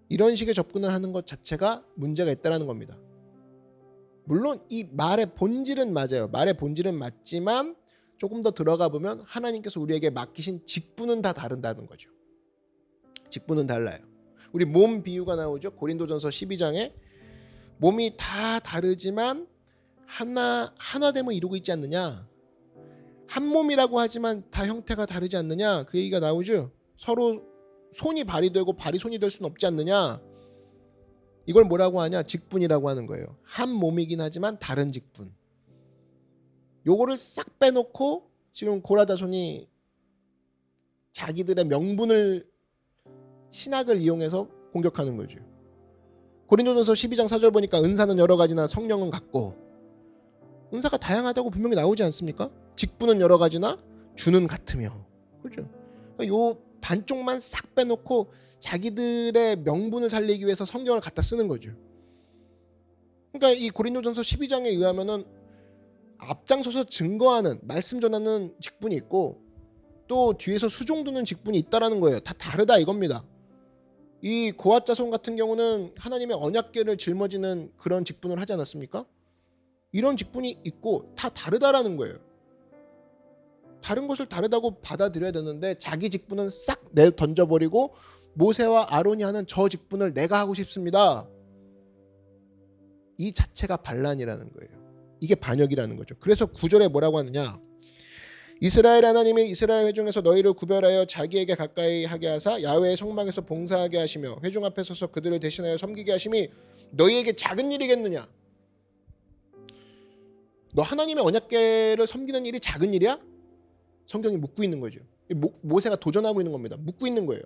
이런 식의 접근을 하는 것 자체가 문제가 있다는 겁니다. 물론 이 말의 본질은 맞아요. 말의 본질은 맞지만 조금 더 들어가 보면 하나님께서 우리에게 맡기신 직분은 다 다른다는 거죠. 직분은 달라요. 우리 몸 비유가 나오죠. 고린도전서 12장에 몸이 다 다르지만 하나됨을 이루고 있지 않느냐. 한 몸이라고 하지만 다 형태가 다르지 않느냐. 그 얘기가 나오죠. 서로 손이 발이 되고 발이 손이 될 수는 없지 않느냐. 이걸 뭐라고 하냐? 직분이라고 하는 거예요. 한 몸이긴 하지만 다른 직분. 요거를 싹 빼놓고 지금 고라다손이 자기들의 명분을 신학을 이용해서 공격하는 거죠. 고린도전서 12장 4절 보니까 은사는 여러 가지나 성령은 같고, 은사가 다양하다고 분명히 나오지 않습니까? 직분은 여러 가지나 주는 같으며. 그렇죠? 요 반쪽만 싹 빼놓고 자기들의 명분을 살리기 위해서 성경을 갖다 쓰는 거죠. 그러니까 이 고린도전서 12장에 의하면은 앞장서서 증거하는, 말씀 전하는 직분이 있고 또 뒤에서 수종 두는 직분이 있다라는 거예요. 다 다르다 이겁니다. 이 고앗 자손 같은 경우는 하나님의 언약궤를 짊어지는 그런 직분을 하지 않았습니까? 이런 직분이 있고 다 다르다라는 거예요. 다른 것을 다르다고 받아들여야 되는데 자기 직분은 싹 내 던져버리고 모세와 아론이 하는 저 직분을 내가 하고 싶습니다. 이 자체가 반란이라는 거예요. 이게 반역이라는 거죠. 그래서 9절에 뭐라고 하느냐? 이스라엘 하나님이 이스라엘 회중에서 너희를 구별하여 자기에게 가까이 하게 하사 야훼의 성막에서 봉사하게 하시며 회중 앞에 서서 그들을 대신하여 섬기게 하심이 너희에게 작은 일이겠느냐? 너 하나님의 언약궤를 섬기는 일이 작은 일이야? 성경이 묻고 있는 거죠. 모세가 도전하고 있는 겁니다. 묻고 있는 거예요.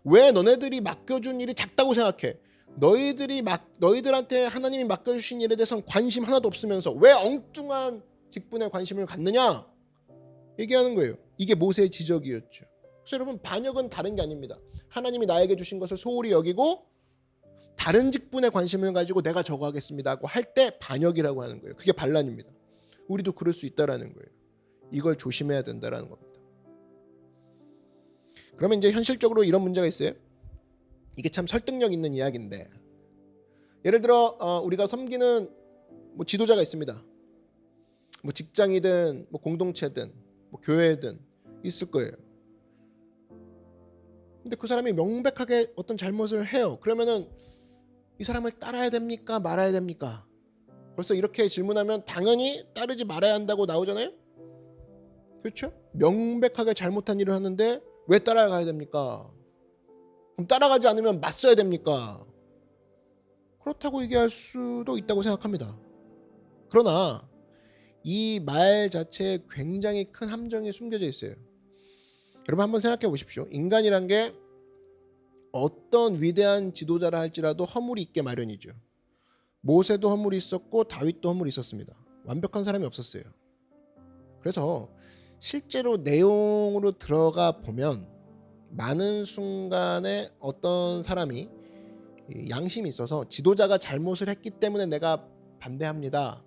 왜 너네들이 맡겨준 일이 작다고 생각해? 너희들한테 하나님이 맡겨주신 일에 대해서는 관심 하나도 없으면서 왜 엉뚱한 직분에 관심을 갖느냐? 얘기하는 거예요. 이게 모세의 지적이었죠. 그래서 여러분, 반역은 다른 게 아닙니다. 하나님이 나에게 주신 것을 소홀히 여기고 다른 직분에 관심을 가지고 내가 저거 하겠습니다 하고 할 때 반역이라고 하는 거예요. 그게 반란입니다. 우리도 그럴 수 있다라는 거예요. 이걸 조심해야 된다라는 겁니다. 그러면 이제 현실적으로 이런 문제가 있어요. 이게 참 설득력 있는 이야기인데, 예를 들어 우리가 섬기는 뭐 지도자가 있습니다. 뭐 직장이든 뭐 공동체든 뭐 교회든 있을 거예요. 근데 그 사람이 명백하게 어떤 잘못을 해요. 그러면은 이 사람을 따라야 됩니까? 말아야 됩니까? 벌써 이렇게 질문하면 당연히 따르지 말아야 한다고 나오잖아요. 그렇죠? 명백하게 잘못한 일을 하는데 왜 따라가야 됩니까? 그럼 따라가지 않으면 맞서야 됩니까? 그렇다고 얘기할 수도 있다고 생각합니다. 그러나 이 말 자체에 굉장히 큰 함정이 숨겨져 있어요. 여러분 한번 생각해 보십시오. 인간이란 게 어떤 위대한 지도자라 할지라도 허물이 있게 마련이죠. 모세도 허물이 있었고 다윗도 허물이 있었습니다. 완벽한 사람이 없었어요. 그래서 실제로 내용으로 들어가 보면 많은 순간에 어떤 사람이 양심이 있어서 지도자가 잘못을 했기 때문에 내가 반대합니다,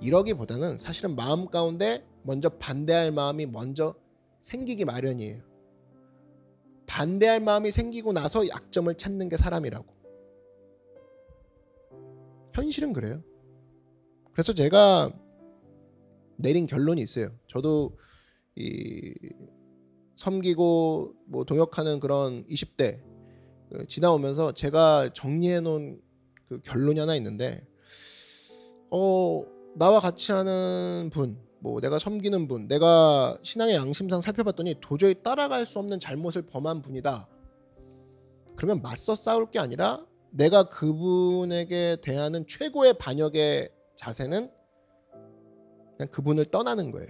이러기보다는 사실은 마음 가운데 먼저 반대할 마음이 먼저 생기기 마련이에요. 반대할 마음이 생기고 나서 약점을 찾는 게 사람이라고. 현실은 그래요. 그래서 제가 내린 결론이 있어요. 저도 이 섬기고 뭐 동역하는 그런 20대 지나오면서 제가 정리해 놓은 그 결론이 하나 있는데, 나와 같이 하는 분, 뭐 내가 섬기는 분, 내가 신앙의 양심상 살펴봤더니 도저히 따라갈 수 없는 잘못을 범한 분이다. 그러면 맞서 싸울 게 아니라 내가 그분에게 대하는 최고의 반역의 자세는 그냥 그분을 떠나는 거예요.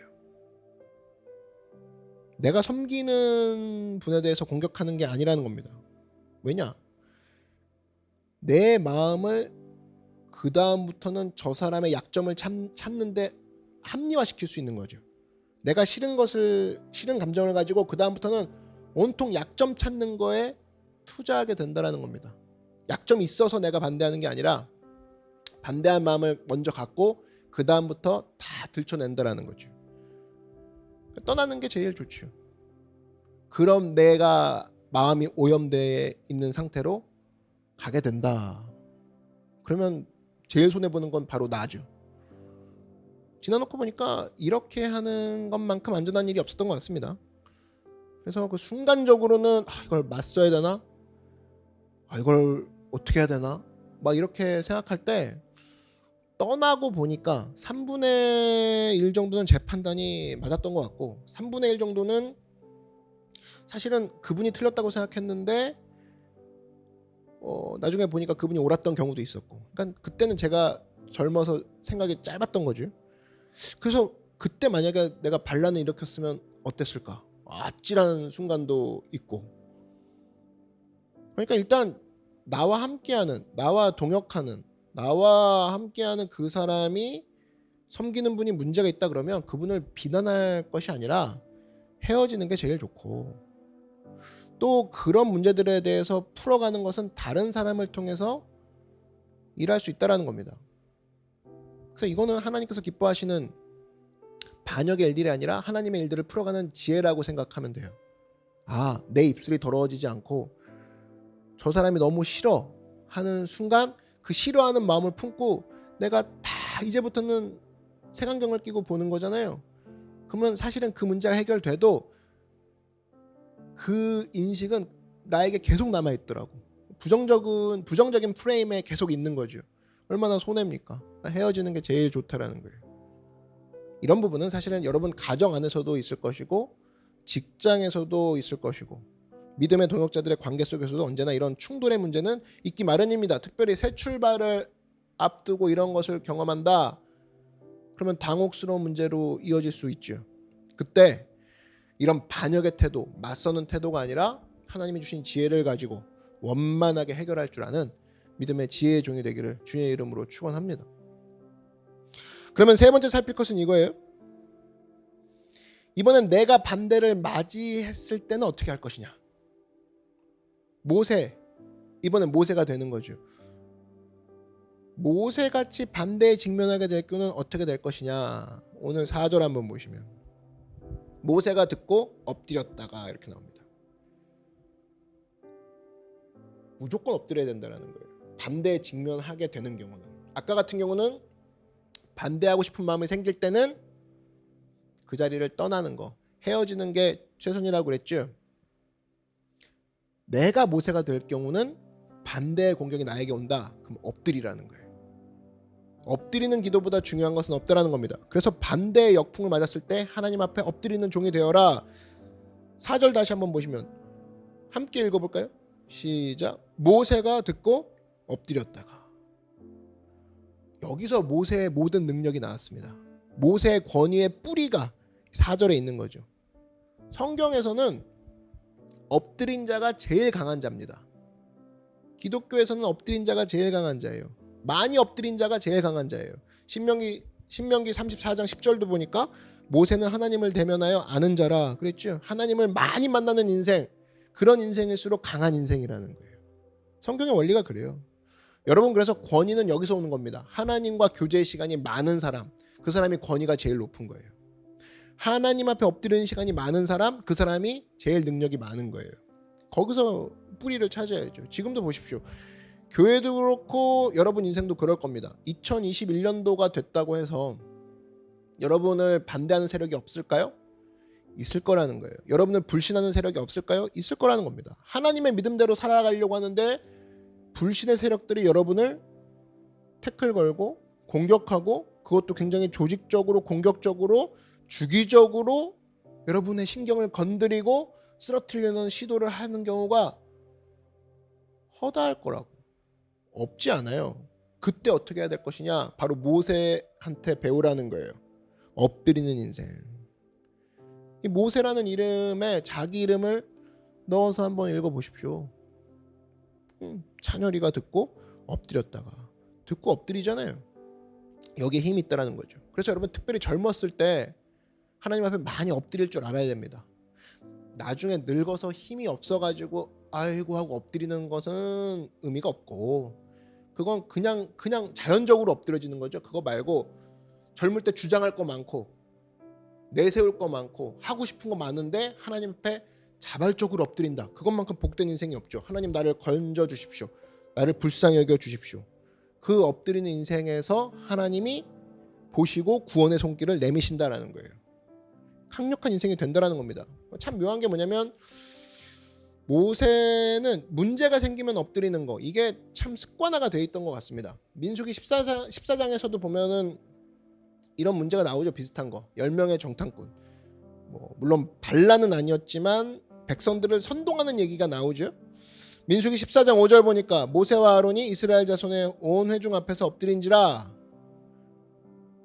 내가 섬기는 분에 대해서 공격하는 게 아니라는 겁니다. 왜냐? 내 마음을 그 다음부터는 저 사람의 약점을 찾는데 합리화시킬 수 있는 거죠. 내가 싫은 감정을 가지고 그 다음부터는 온통 약점 찾는 거에 투자하게 된다라는 겁니다. 약점이 있어서 내가 반대하는 게 아니라 반대할 마음을 먼저 갖고 그 다음부터 다 들춰낸다라는 거죠. 떠나는 게 제일 좋죠. 그럼 내가 마음이 오염되어 있는 상태로 가게 된다. 그러면 제일 손해보는 건 바로 나죠. 지나놓고 보니까 이렇게 하는 것만큼 안전한 일이 없었던 것 같습니다. 그래서 그 순간적으로는 이걸 맞서야 되나? 이걸 어떻게 해야 되나? 막 이렇게 생각할 때 떠나고 보니까 3분의 1 정도는 제 판단이 맞았던 것 같고 3분의 1 정도는 사실은 그분이 틀렸다고 생각했는데 나중에 보니까 그분이 옳았던 경우도 있었고, 그러니까 그때는 제가 젊어서 생각이 짧았던 거죠. 그래서 그때 만약에 내가 반란을 일으켰으면 어땠을까? 아찔한 순간도 있고. 그러니까 일단 나와 함께하는, 나와 동역하는, 나와 함께하는 그 사람이 섬기는 분이 문제가 있다 그러면 그분을 비난할 것이 아니라 헤어지는 게 제일 좋고, 또 그런 문제들에 대해서 풀어가는 것은 다른 사람을 통해서 일할 수 있다라는 겁니다. 그래서 이거는 하나님께서 기뻐하시는 반역의 일들이 아니라 하나님의 일들을 풀어가는 지혜라고 생각하면 돼요. 내 입술이 더러워지지 않고 저 사람이 너무 싫어 하는 순간 그 싫어하는 마음을 품고 내가 다 이제부터는 색안경을 끼고 보는 거잖아요. 그러면 사실은 그 문제가 해결돼도 그 인식은 나에게 계속 남아있더라고. 부정적인 프레임에 계속 있는 거죠. 얼마나 손해입니까? 헤어지는 게 제일 좋다라는 거예요. 이런 부분은 사실은 여러분 가정 안에서도 있을 것이고 직장에서도 있을 것이고 믿음의 동역자들의 관계 속에서도 언제나 이런 충돌의 문제는 있기 마련입니다. 특별히 새 출발을 앞두고 이런 것을 경험한다. 그러면 당혹스러운 문제로 이어질 수 있죠. 그때 이런 반역의 태도, 맞서는 태도가 아니라 하나님이 주신 지혜를 가지고 원만하게 해결할 줄 아는 믿음의 지혜의 종이 되기를 주의 이름으로 축원합니다. 그러면 세 번째 살필 것은 이거예요. 이번엔 내가 반대를 맞이했을 때는 어떻게 할 것이냐. 이번엔 모세가 되는 거죠. 모세같이 반대에 직면하게 될 경우는 어떻게 될 것이냐. 오늘 4절 한번 보시면 모세가 듣고 엎드렸다가 이렇게 나옵니다. 무조건 엎드려야 된다는 거예요. 반대에 직면하게 되는 경우는. 아까 같은 경우는 반대하고 싶은 마음이 생길 때는 그 자리를 떠나는 거, 헤어지는 게 최선이라고 그랬죠. 내가 모세가 될 경우는 반대의 공격이 나에게 온다. 그럼 엎드리라는 거예요. 엎드리는 기도보다 중요한 것은 없다라는 겁니다. 그래서 반대의 역풍을 맞았을 때 하나님 앞에 엎드리는 종이 되어라. 4절 다시 한번 보시면 함께 읽어볼까요? 시작. 모세가 듣고 엎드렸다가. 여기서 모세의 모든 능력이 나왔습니다. 모세의 권위의 뿌리가 4절에 있는 거죠. 성경에서는 엎드린 자가 제일 강한 자입니다. 기독교에서는 엎드린 자가 제일 강한 자예요. 많이 엎드린 자가 제일 강한 자예요. 신명기 34장 10절도 보니까 모세는 하나님을 대면하여 아는 자라 그랬죠. 하나님을 많이 만나는 인생, 그런 인생일수록 강한 인생이라는 거예요. 성경의 원리가 그래요. 여러분, 그래서 권위는 여기서 오는 겁니다. 하나님과 교제의 시간이 많은 사람, 그 사람이 권위가 제일 높은 거예요. 하나님 앞에 엎드리는 시간이 많은 사람, 그 사람이 제일 능력이 많은 거예요. 거기서 뿌리를 찾아야죠. 지금도 보십시오. 교회도 그렇고 여러분 인생도 그럴 겁니다. 2021년도가 됐다고 해서 여러분을 반대하는 세력이 없을까요? 있을 거라는 거예요. 여러분을 불신하는 세력이 없을까요? 있을 거라는 겁니다. 하나님의 믿음대로 살아가려고 하는데 불신의 세력들이 여러분을 태클 걸고 공격하고, 그것도 굉장히 조직적으로, 공격적으로, 주기적으로 여러분의 신경을 건드리고 쓰러뜨리려는 시도를 하는 경우가 허다할 거라고. 없지 않아요. 그때 어떻게 해야 될 것이냐? 바로 모세한테 배우라는 거예요. 엎드리는 인생. 이 모세라는 이름에 자기 이름을 넣어서 한번 읽어보십시오. 찬열이가 듣고 엎드렸다가 듣고 엎드리잖아요. 여기에 힘이 있다라는 거죠. 그래서 여러분 특별히 젊었을 때 하나님 앞에 많이 엎드릴 줄 알아야 됩니다. 나중에 늙어서 힘이 없어가지고 아이고 하고 엎드리는 것은 의미가 없고 그건 그냥 자연적으로 엎드려지는 거죠. 그거 말고 젊을 때 주장할 거 많고 내세울 거 많고 하고 싶은 거 많은데 하나님 앞에 자발적으로 엎드린다. 그것만큼 복된 인생이 없죠. 하나님 나를 건져 주십시오. 나를 불쌍히 여겨 주십시오. 그 엎드리는 인생에서 하나님이 보시고 구원의 손길을 내미신다라는 거예요. 강력한 인생이 된다라는 겁니다. 참 묘한 게 뭐냐면 모세는 문제가 생기면 엎드리는 거 이게 참 습관화가 돼 있던 것 같습니다. 민수기 14장에서도 보면은 이런 문제가 나오죠. 비슷한 거 10명의 정탐꾼 물론 반란은 아니었지만 백성들을 선동하는 얘기가 나오죠. 민수기 14장 5절 보니까 모세와 아론이 이스라엘 자손의 온 회중 앞에서 엎드린지라.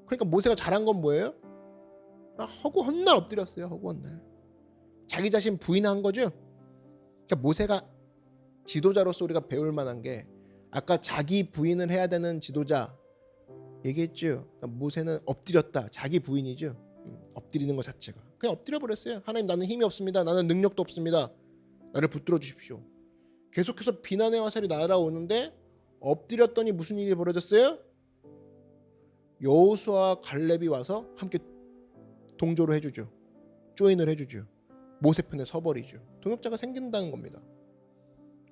그러니까 모세가 잘한 건 뭐예요? 허구 헛날 엎드렸어요. 허구 헛날. 자기 자신 부인한 거죠. 그러니까 모세가 지도자로서 우리가 배울 만한 게 아까 자기 부인을 해야 되는 지도자 얘기했죠. 그러니까 모세는 엎드렸다. 자기 부인이죠. 엎드리는 것 자체가 그냥 엎드려 버렸어요. 하나님 나는 힘이 없습니다. 나는 능력도 없습니다. 나를 붙들어 주십시오. 계속해서 비난의 화살이 날아오는데 엎드렸더니 무슨 일이 벌어졌어요? 여호수아와 갈렙이 와서 함께 동조를 해주죠. 조인을 해주죠. 모세 편에 서버리죠. 동역자가 생긴다는 겁니다.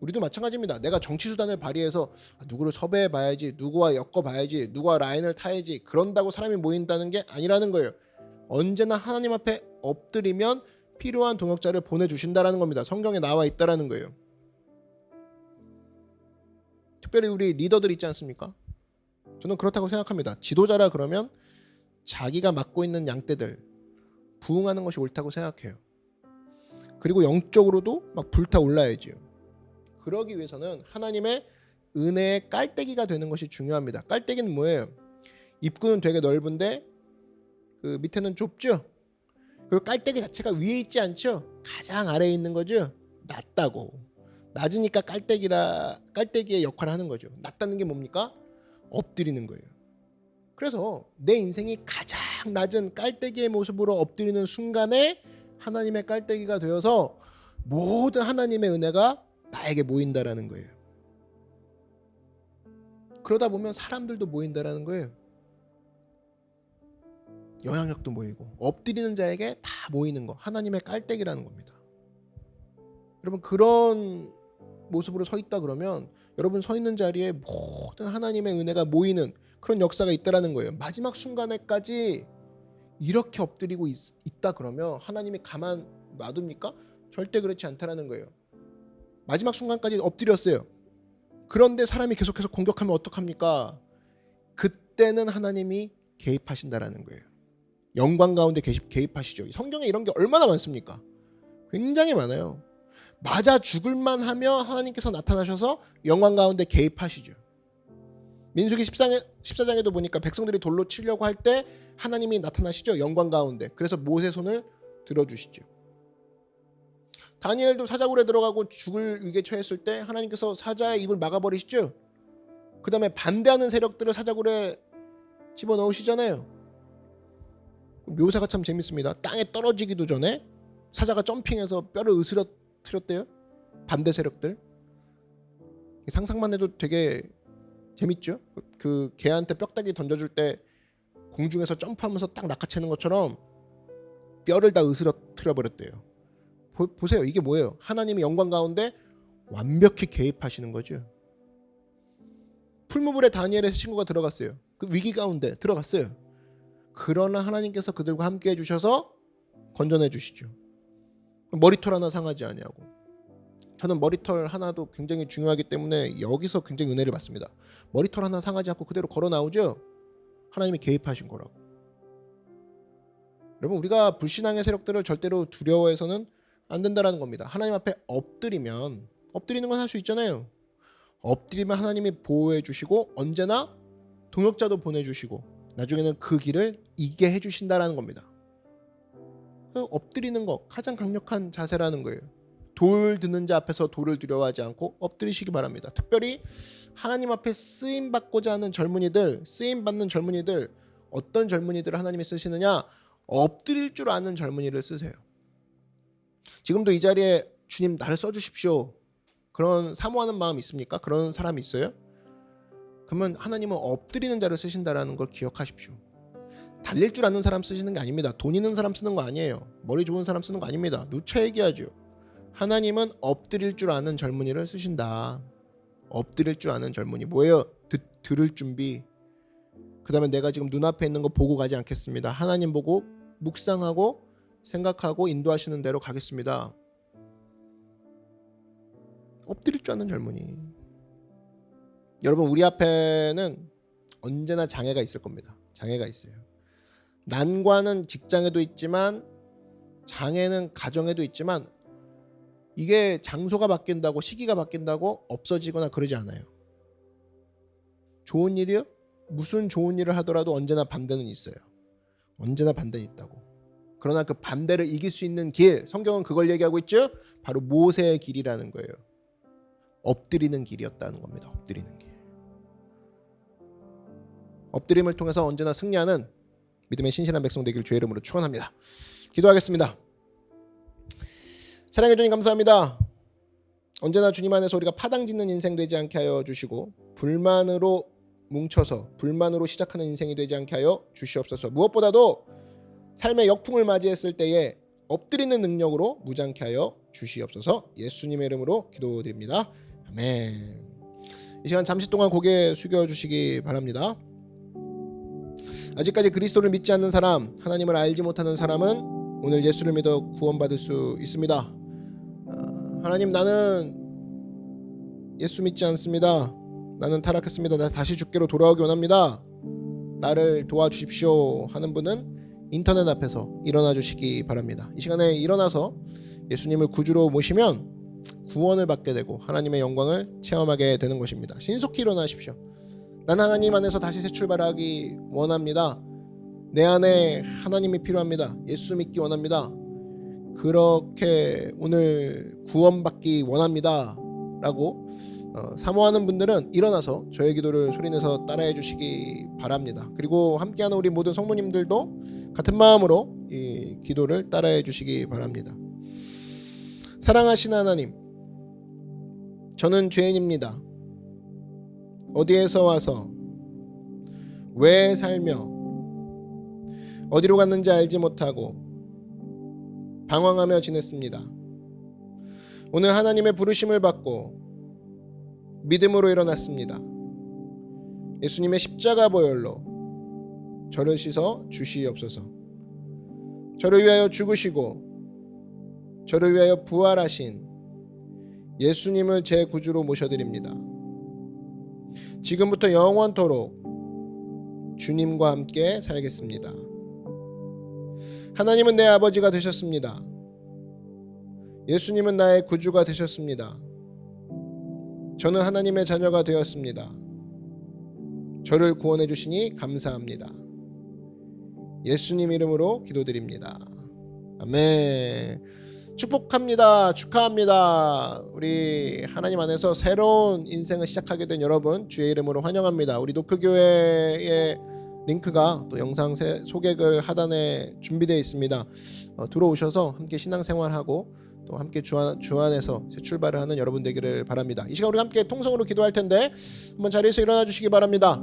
우리도 마찬가지입니다. 내가 정치 수단을 발휘해서 누구를 섭외해 봐야지, 누구와 엮어 봐야지, 누구와 라인을 타야지 그런다고 사람이 모인다는 게 아니라는 거예요. 언제나 하나님 앞에 엎드리면 필요한 동역자를 보내주신다라는 겁니다. 성경에 나와 있다라는 거예요. 특별히 우리 리더들 있지 않습니까? 저는 그렇다고 생각합니다. 지도자라 그러면 자기가 맡고 있는 양떼들 부응하는 것이 옳다고 생각해요. 그리고 영적으로도 막 불타올라야지요. 그러기 위해서는 하나님의 은혜의 깔때기가 되는 것이 중요합니다. 깔때기는 뭐예요? 입구는 되게 넓은데 그 밑에는 좁죠. 그리고 깔때기 자체가 위에 있지 않죠. 가장 아래에 있는 거죠. 낮다고. 낮으니까 깔때기의 역할을 하는 거죠. 낮다는 게 뭡니까? 엎드리는 거예요. 그래서 내 인생이 가장 낮은 깔때기의 모습으로 엎드리는 순간에 하나님의 깔때기가 되어서 모든 하나님의 은혜가 나에게 모인다라는 거예요. 그러다 보면 사람들도 모인다라는 거예요. 영향력도 모이고 엎드리는 자에게 다 모이는 거 하나님의 깔때기라는 겁니다. 여러분 그런 모습으로 서 있다 그러면 여러분 서 있는 자리에 모든 하나님의 은혜가 모이는 그런 역사가 있다라는 거예요. 마지막 순간에까지 이렇게 엎드리고 있다 그러면 하나님이 가만 놔둡니까? 절대 그렇지 않다라는 거예요. 마지막 순간까지 엎드렸어요. 그런데 사람이 계속해서 공격하면 어떡합니까? 그때는 하나님이 개입하신다라는 거예요. 영광 가운데 개입하시죠. 성경에 이런 게 얼마나 많습니까? 굉장히 많아요. 맞아 죽을만 하며 하나님께서 나타나셔서 영광 가운데 개입하시죠. 민수기 14장에도 보니까 백성들이 돌로 치려고 할 때 하나님이 나타나시죠. 영광 가운데. 그래서 모세 손을 들어주시죠. 다니엘도 사자굴에 들어가고 죽을 위기에 처했을 때 하나님께서 사자의 입을 막아버리시죠. 그 다음에 반대하는 세력들을 사자굴에 집어넣으시잖아요. 묘사가 참 재밌습니다. 땅에 떨어지기도 전에 사자가 점핑해서 뼈를 으스러뜨렸대요. 반대 세력들. 상상만 해도 되게 재밌죠. 그 개한테 뼈다귀 던져줄 때 공중에서 점프하면서 딱 낚아채는 것처럼 뼈를 다 으스러뜨려 버렸대요. 보세요. 이게 뭐예요? 하나님의 영광 가운데 완벽히 개입하시는 거죠. 풀무불에 다니엘의 친구가 들어갔어요. 그 위기 가운데 들어갔어요. 그러나 하나님께서 그들과 함께 해주셔서 건져내 주시죠. 머리털 하나 상하지 아니하고. 저는 머리털 하나도 굉장히 중요하기 때문에 여기서 굉장히 은혜를 받습니다. 머리털 하나 상하지 않고 그대로 걸어 나오죠. 하나님이 개입하신 거라고. 여러분 우리가 불신앙의 세력들을 절대로 두려워해서는 안 된다라는 겁니다. 하나님 앞에 엎드리면 엎드리는 건 할 수 있잖아요. 엎드리면 하나님이 보호해 주시고 언제나 동역자도 보내주시고 나중에는 그 길을 이기게 해주신다라는 겁니다. 엎드리는 거 가장 강력한 자세라는 거예요. 돌 드는 자 앞에서 돌을 두려워하지 않고 엎드리시기 바랍니다. 특별히 하나님 앞에 쓰임 받고자 하는 젊은이들, 쓰임 받는 젊은이들, 어떤 젊은이들을 하나님이 쓰시느냐? 엎드릴 줄 아는 젊은이를 쓰세요. 지금도 이 자리에 주님 나를 써주십시오. 그런 사모하는 마음 있습니까? 그런 사람이 있어요? 그러면 하나님은 엎드리는 자를 쓰신다라는 걸 기억하십시오. 달릴 줄 아는 사람 쓰시는 게 아닙니다. 돈 있는 사람 쓰는 거 아니에요. 머리 좋은 사람 쓰는 거 아닙니다. 누차 얘기하죠. 하나님은 엎드릴 줄 아는 젊은이를 쓰신다. 엎드릴 줄 아는 젊은이 뭐예요? 들을 준비. 그 다음에 내가 지금 눈앞에 있는 거 보고 가지 않겠습니다. 하나님 보고 묵상하고 생각하고 인도하시는 대로 가겠습니다. 엎드릴 줄 아는 젊은이. 여러분 우리 앞에는 언제나 장애가 있을 겁니다. 장애가 있어요. 난관은 직장에도 있지만 장애는 가정에도 있지만 이게 장소가 바뀐다고 시기가 바뀐다고 없어지거나 그러지 않아요. 좋은 일이요? 무슨 좋은 일을 하더라도 언제나 반대는 있어요. 언제나 반대는 있다고. 그러나 그 반대를 이길 수 있는 길, 성경은 그걸 얘기하고 있죠. 바로 모세의 길이라는 거예요. 엎드리는 길이었다는 겁니다. 엎드리는 길. 엎드림을 통해서 언제나 승리하는 믿음의 신실한 백성 되길 주의 이름으로 축원합니다. 기도하겠습니다. 사랑해 주님 감사합니다. 언제나 주님 안에서 우리가 파당짓는 인생 되지 않게 하여 주시고 불만으로 뭉쳐서 불만으로 시작하는 인생이 되지 않게 하여 주시옵소서. 무엇보다도 삶의 역풍을 맞이했을 때에 엎드리는 능력으로 무장케 하여 주시옵소서. 예수님의 이름으로 기도드립니다. 아멘. 이 시간 잠시 동안 고개 숙여주시기 바랍니다. 아직까지 그리스도를 믿지 않는 사람, 하나님을 알지 못하는 사람은 오늘 예수를 믿어 구원받을 수 있습니다. 하나님, 나는 예수 믿지 않습니다. 나는 타락했습니다. 나 다시 주께로 돌아오기 원합니다. 나를 도와주십시오 하는 분은 인터넷 앞에서 일어나 주시기 바랍니다. 이 시간에 일어나서 예수님을 구주로 모시면 구원을 받게 되고 하나님의 영광을 체험하게 되는 것입니다. 신속히 일어나십시오. 난 하나님 안에서 다시 새 출발하기 원합니다. 내 안에 하나님이 필요합니다. 예수 믿기 원합니다. 그렇게 오늘 구원받기 원합니다 라고 사모하는 분들은 일어나서 저의 기도를 소리내서 따라해 주시기 바랍니다. 그리고 함께하는 우리 모든 성도님들도 같은 마음으로 이 기도를 따라해 주시기 바랍니다. 사랑하시는 하나님, 저는 죄인입니다. 어디에서 와서 왜 살며 어디로 갔는지 알지 못하고 방황하며 지냈습니다. 오늘 하나님의 부르심을 받고 믿음으로 일어났습니다. 예수님의 십자가 보혈로 저를 씻어 주시옵소서. 저를 위하여 죽으시고 저를 위하여 부활하신 예수님을 제 구주로 모셔드립니다. 지금부터 영원토록 주님과 함께 살겠습니다. 하나님은 내 아버지가 되셨습니다. 예수님은 나의 구주가 되셨습니다. 저는 하나님의 자녀가 되었습니다. 저를 구원해 주시니 감사합니다. 예수님 이름으로 기도드립니다. 아멘. 축복합니다. 축하합니다. 우리 하나님 안에서 새로운 인생을 시작하게 된 여러분 주의 이름으로 환영합니다. 우리 노크교회의 링크가 또 영상 소개글 하단에 준비되어 있습니다. 들어오셔서 함께 신앙생활하고 또 함께 주 안에서 새 출발을 하는 여러분 되기를 바랍니다. 이 시간 우리 함께 통성으로 기도할 텐데 한번 자리에서 일어나 주시기 바랍니다.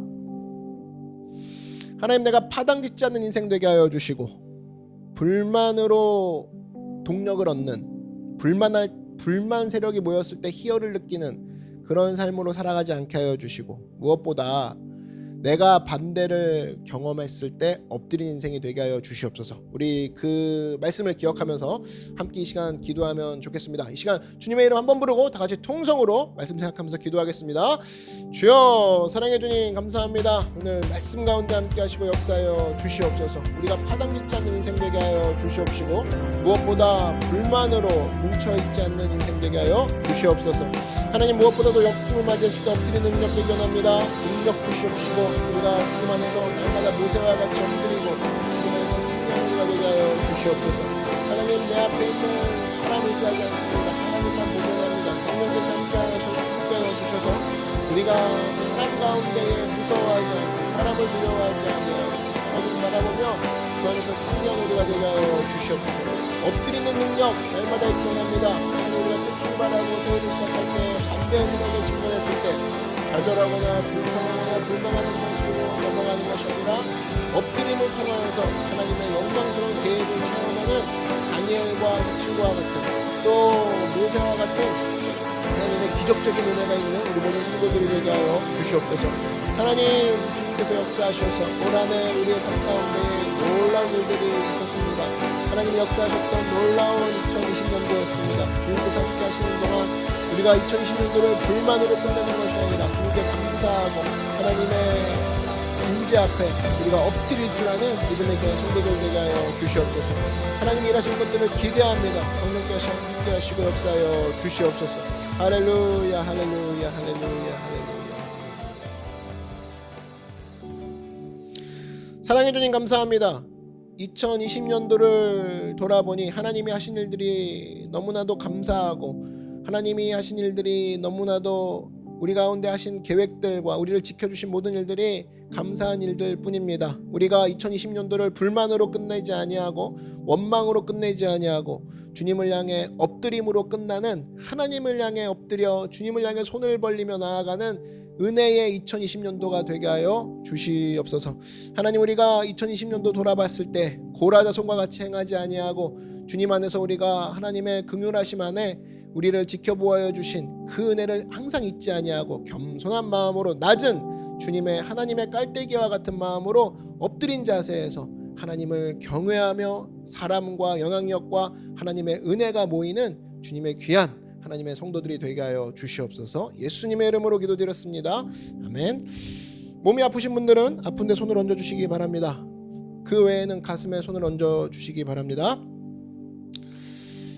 하나님, 내가 파당짓지 않는 인생 되게 하여 주시고 불만으로 동력을 얻는 불만 세력이 모였을 때 희열을 느끼는 그런 삶으로 살아가지 않게 하여 주시고 무엇보다 내가 반대를 경험했을 때 엎드린 인생이 되게 하여 주시옵소서. 우리 그 말씀을 기억하면서 함께 이 시간 기도하면 좋겠습니다. 이 시간 주님의 이름 한번 부르고 다 같이 통성으로 말씀 생각하면서 기도하겠습니다. 주여, 사랑해 주님 감사합니다. 오늘 말씀 가운데 함께 하시고 역사하여 주시옵소서. 우리가 파당짓지 않는 인생 되게 하여 주시옵시고 무엇보다 불만으로 뭉쳐있지 않는 인생 되게 하여 주시옵소서. 하나님, 무엇보다도 역풍을 맞이했을 때 엎드리는 능력 되게 원합니다. 능력 주시옵시고 우리가 주님 안에서 날마다 모세와 같이 엎드리고 주님 안에서 승리하는 우리가 되게 하여 주시옵소서. 하나님, 내 앞에 있는 사람 의지하지 않습니다. 하나님 우리가 사람 가운데에 무서워하지 않고 사람을 두려워하지 아니하고 하나님 바라보며 주 안에서 승리하는 우리가 되게 하여 주시옵소서. 엎드리는 능력 날마다 있동합니다. 하나님 우리가 새 출발하고 새해를 시작할 때 반대의 생각에 직면했을 때 좌절하거나 불평하거나 불만하는 모습으로 넘어가는 것이 아니라 엎드림을 통하여서 하나님의 영광스러운 계획을 체험하는 다니엘과 이 친구와 같은 또 모세와 같은 하나님의 기적적인 은혜가 있는 우리 모든 성도들이 되게 하여 주시옵소서. 하나님 주님께서 역사하셔서 올 한해 우리의 삶 가운데 놀라운 일들이 있었습니다. 하나님 역사하셨던 놀라운 2020년도였습니다. 주님께서 함께 하시는 동안 우리가 2020년도를 불만으로 끝내는 것이 아니라 주님께 감사하고 하나님의 임재 앞에 우리가 엎드릴 줄 아는 믿음의 귀한 성도들 되게 하여 주시옵소서. 하나님 일하신 것들을 기대합니다. 성령께서 함께 하시고 역사하여 주시옵소서. 할렐루야 할렐루야 할렐루야 할렐루야. 사랑해 주님 감사합니다. 2020년도를 돌아보니 하나님이 하신 일들이 너무나도 감사하고 하나님이 하신 일들이 너무나도 우리 가운데 하신 계획들과 우리를 지켜주신 모든 일들이 감사한 일들 뿐입니다. 우리가 2020년도를 불만으로 끝내지 아니하고 원망으로 끝내지 아니하고 주님을 향해 엎드림으로 끝나는 하나님을 향해 엎드려 주님을 향해 손을 벌리며 나아가는 은혜의 2020년도가 되게 하여 주시옵소서. 하나님 우리가 2020년도 돌아봤을 때 고라자손과 같이 행하지 아니하고 주님 안에서 우리가 하나님의 긍휼하심 안에 우리를 지켜보아 주신 그 은혜를 항상 잊지 아니하고 겸손한 마음으로 낮은 주님의 하나님의 깔때기와 같은 마음으로 엎드린 자세에서 하나님을 경외하며 사람과 영향력과 하나님의 은혜가 모이는 주님의 귀한 하나님의 성도들이 되게 하여 주시옵소서. 예수님의 이름으로 기도드렸습니다. 아멘. 몸이 아프신 분들은 아픈 데 손을 얹어 주시기 바랍니다. 그 외에는 가슴에 손을 얹어 주시기 바랍니다.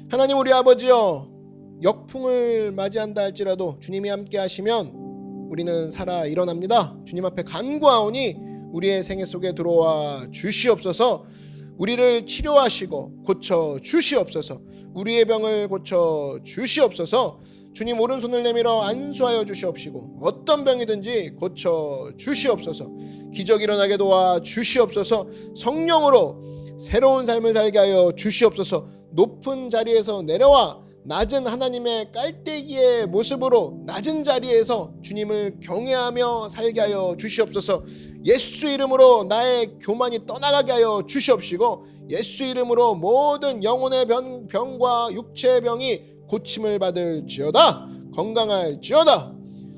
하나님 우리 아버지여, 역풍을 맞이한다 할지라도 주님이 함께 하시면 우리는 살아 일어납니다. 주님 앞에 간구하오니 우리의 생애 속에 들어와 주시옵소서. 우리를 치료하시고 고쳐 주시옵소서. 우리의 병을 고쳐 주시옵소서. 주님 오른손을 내밀어 안수하여 주시옵시고 어떤 병이든지 고쳐 주시옵소서. 기적이 일어나게 도와 주시옵소서. 성령으로 새로운 삶을 살게 하여 주시옵소서. 높은 자리에서 내려와 낮은 하나님의 깔때기의 모습으로 낮은 자리에서 주님을 경외하며 살게 하여 주시옵소서. 예수 이름으로 나의 교만이 떠나가게 하여 주시옵시고 예수 이름으로 모든 영혼의 병과 육체의 병이 고침을 받을지어다. 건강할지어다.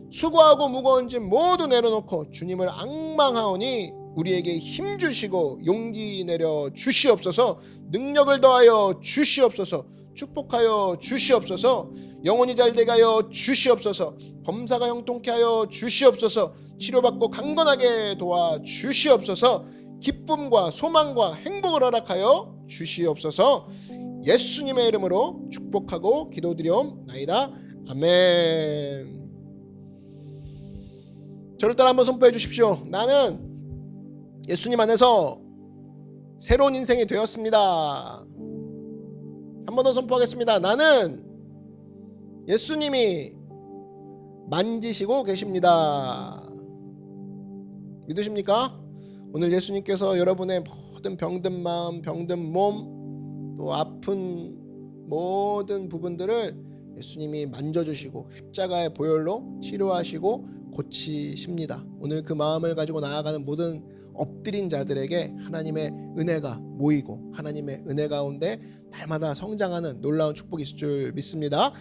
수고하고 무거운 짐 모두 내려놓고 주님을 앙망하오니 우리에게 힘 주시고 용기 내려 주시옵소서. 능력을 더하여 주시옵소서. 축복하여 주시옵소서. 영혼이 잘되게 하여 주시옵소서. 범사가 형통케 하여 주시옵소서. 치료받고 강건하게 도와 주시옵소서. 기쁨과 소망과 행복을 허락하여 주시옵소서. 예수님의 이름으로 축복하고 기도드리옵나이다. 아멘. 저를 따라 한번 선포해 주십시오. 나는 예수님 안에서 새로운 인생이 되었습니다. 한 번 더 선포하겠습니다. 나는 예수님이 만지시고 계십니다. 믿으십니까? 오늘 예수님께서 여러분의 모든 병든 마음, 병든 몸, 또 아픈 모든 부분들을 예수님이 만져주시고 십자가의 보혈로 치료하시고 고치십니다. 오늘 그 마음을 가지고 나아가는 모든 엎드린 자들에게 하나님의 은혜가 모이고 하나님의 은혜 가운데 날마다 성장하는 놀라운 축복이 있을 줄 믿습니다.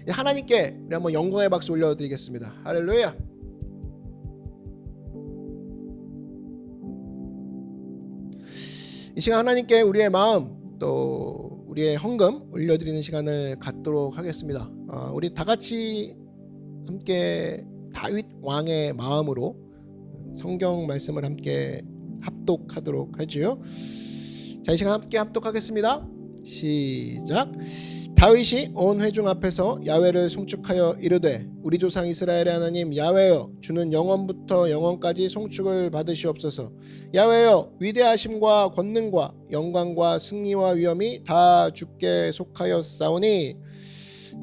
하나님께 우리 한번 영광의 박수 올려드리겠습니다. 할렐루야. 이 시간 하나님께 우리의 마음 또 우리의 헌금 올려드리는 시간을 갖도록 하겠습니다. 우리 다 같이 함께 다윗 왕의 마음으로 성경 말씀을 함께 합독하도록 하지요. 자, 이 시간 함께 합독하겠습니다. 시작. 다윗이 온 회중 앞에서 야훼를 송축하여 이르되 우리 조상 이스라엘의 하나님 야훼여, 주는 영원부터 영원까지 송축을 받으시옵소서. 야훼여, 위대하심과 권능과 영광과 승리와 위엄이 다 주께 속하였사오니.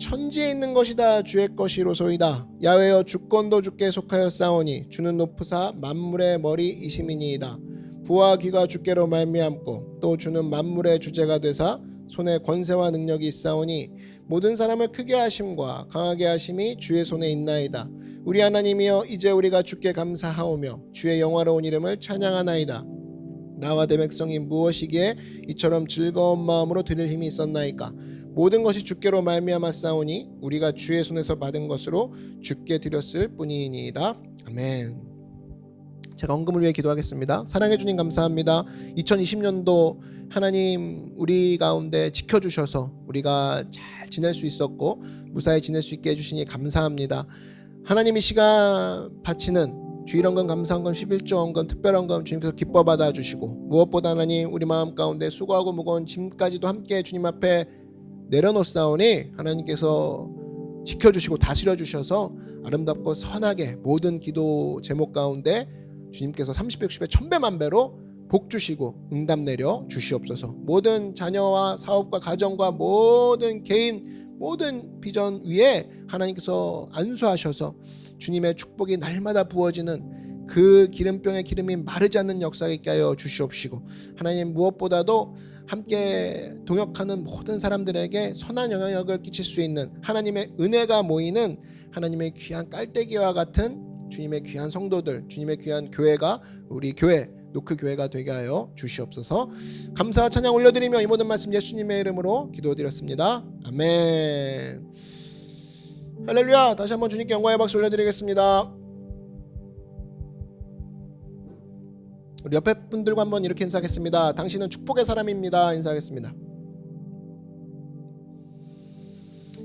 천지에 있는 것이 다 주의 것이로소이다. 야훼여 주권도 주께 속하였사오니 주는 높으사 만물의 머리이심이니이다. 부와 귀가 주께로 말미암고 또 주는 만물의 주제가 되사 손에 권세와 능력이 있사오니 모든 사람을 크게 하심과 강하게 하심이 주의 손에 있나이다. 우리 하나님이여 이제 우리가 주께 감사하오며 주의 영화로운 이름을 찬양하나이다. 나와 내 백성이 무엇이기에 이처럼 즐거운 마음으로 드릴 힘이 있었나이까. 모든 것이 주께로 말미암았사오니 우리가 주의 손에서 받은 것으로 주께 드렸을 뿐이니이다. 아멘. 제가 헌금을 위해 기도하겠습니다. 사랑해 주님 감사합니다. 2020년도 하나님 우리 가운데 지켜주셔서 우리가 잘 지낼 수 있었고 무사히 지낼 수 있게 해주시니 감사합니다. 하나님 이 시간 바치는 주일헌금, 감사헌금, 11조헌금, 특별헌금 주님께서 기뻐 받아주시고 무엇보다 하나님 우리 마음 가운데 수고하고 무거운 짐까지도 함께 주님 앞에 내려놓사오니 하나님께서 지켜주시고 다스려 주셔서 아름답고 선하게 모든 기도 제목 가운데 주님께서 30배, 60배, 1000배, 만배로 복 주시고 응답 내려 주시옵소서. 모든 자녀와 사업과 가정과 모든 개인 모든 비전 위에 하나님께서 안수하셔서 주님의 축복이 날마다 부어지는 그 기름병의 기름이 마르지 않는 역사가 있게 하여 주시옵시고 하나님 무엇보다도 함께 동역하는 모든 사람들에게 선한 영향력을 끼칠 수 있는 하나님의 은혜가 모이는 하나님의 귀한 깔때기와 같은 주님의 귀한 성도들, 주님의 귀한 교회가 우리 교회 노크 교회가 되게 하여 주시옵소서. 감사와 찬양 올려드리며 이 모든 말씀 예수님의 이름으로 기도드렸습니다. 아멘. 할렐루야. 다시 한번 주님께 영광의 박수 올려드리겠습니다. 우리 옆에 분들과 한번 이렇게 인사하겠습니다. 당신은 축복의 사람입니다. 인사하겠습니다.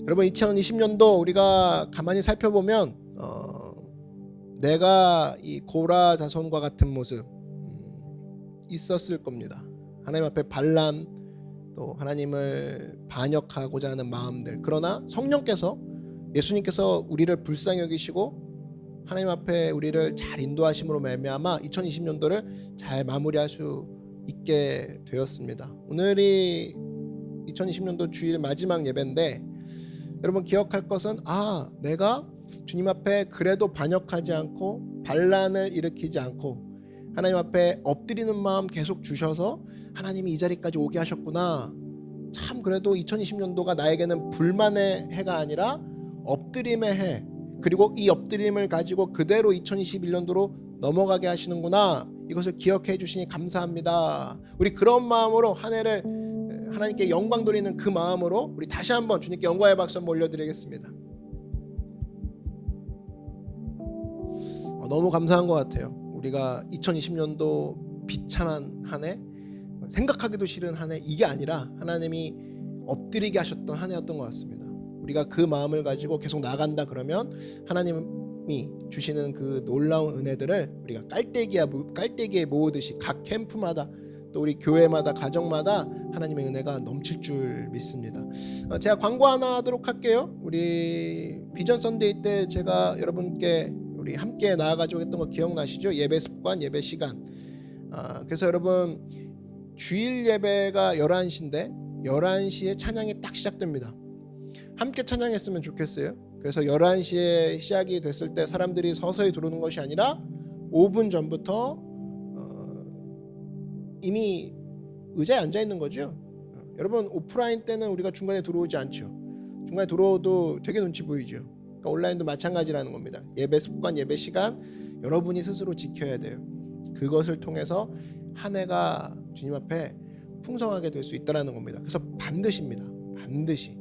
여러분 2020년도 우리가 가만히 살펴보면 내가 이 고라 자손과 같은 모습 있었을 겁니다. 하나님 앞에 반란 또 하나님을 반역하고자 하는 마음들. 그러나 성령께서 예수님께서 우리를 불쌍히 여기시고 하나님 앞에 우리를 잘 인도하심으로 말미암아 2020년도를 잘 마무리할 수 있게 되었습니다. 오늘이 2020년도 주일 마지막 예배인데 여러분 기억할 것은 내가 주님 앞에 그래도 반역하지 않고 반란을 일으키지 않고 하나님 앞에 엎드리는 마음 계속 주셔서 하나님이 이 자리까지 오게 하셨구나. 참 그래도 2020년도가 나에게는 불만의 해가 아니라 엎드림의 해, 그리고 이 엎드림을 가지고 그대로 2021년도로 넘어가게 하시는구나. 이것을 기억해 주시니 감사합니다. 우리 그런 마음으로 한 해를 하나님께 영광 돌리는 그 마음으로 우리 다시 한번 주님께 영광의 박수 한번 올려드리겠습니다. 너무 감사한 것 같아요. 우리가 2020년도 비참한 한 해, 생각하기도 싫은 한 해, 이게 아니라 하나님이 엎드리게 하셨던 한 해였던 것 같습니다. 우리가 그 마음을 가지고 계속 나간다 그러면 하나님이 주시는 그 놀라운 은혜들을 우리가 깔때기에 모으듯이 각 캠프마다 또 우리 교회마다 가정마다 하나님의 은혜가 넘칠 줄 믿습니다. 제가 광고 하나 하도록 할게요. 우리 비전 선데이 때 제가 여러분께 우리 함께 나아가지고 했던 거 기억나시죠? 예배 습관, 예배 시간. 그래서 여러분 주일 예배가 11시인데 11시에 찬양이 딱 시작됩니다. 함께 찬양했으면 좋겠어요. 그래서 11시에 시작이 됐을 때 사람들이 서서히 들어오는 것이 아니라 5분 전부터 이미 의자에 앉아 있는 거죠. 여러분 오프라인 때는 우리가 중간에 들어오지 않죠. 중간에 들어오도 되게 눈치 보이죠. 그러니까 온라인도 마찬가지라는 겁니다. 예배 습관, 예배 시간 여러분이 스스로 지켜야 돼요. 그것을 통해서 한 해가 주님 앞에 풍성하게 될 수 있다는 겁니다. 그래서 반드시입니다. 반드시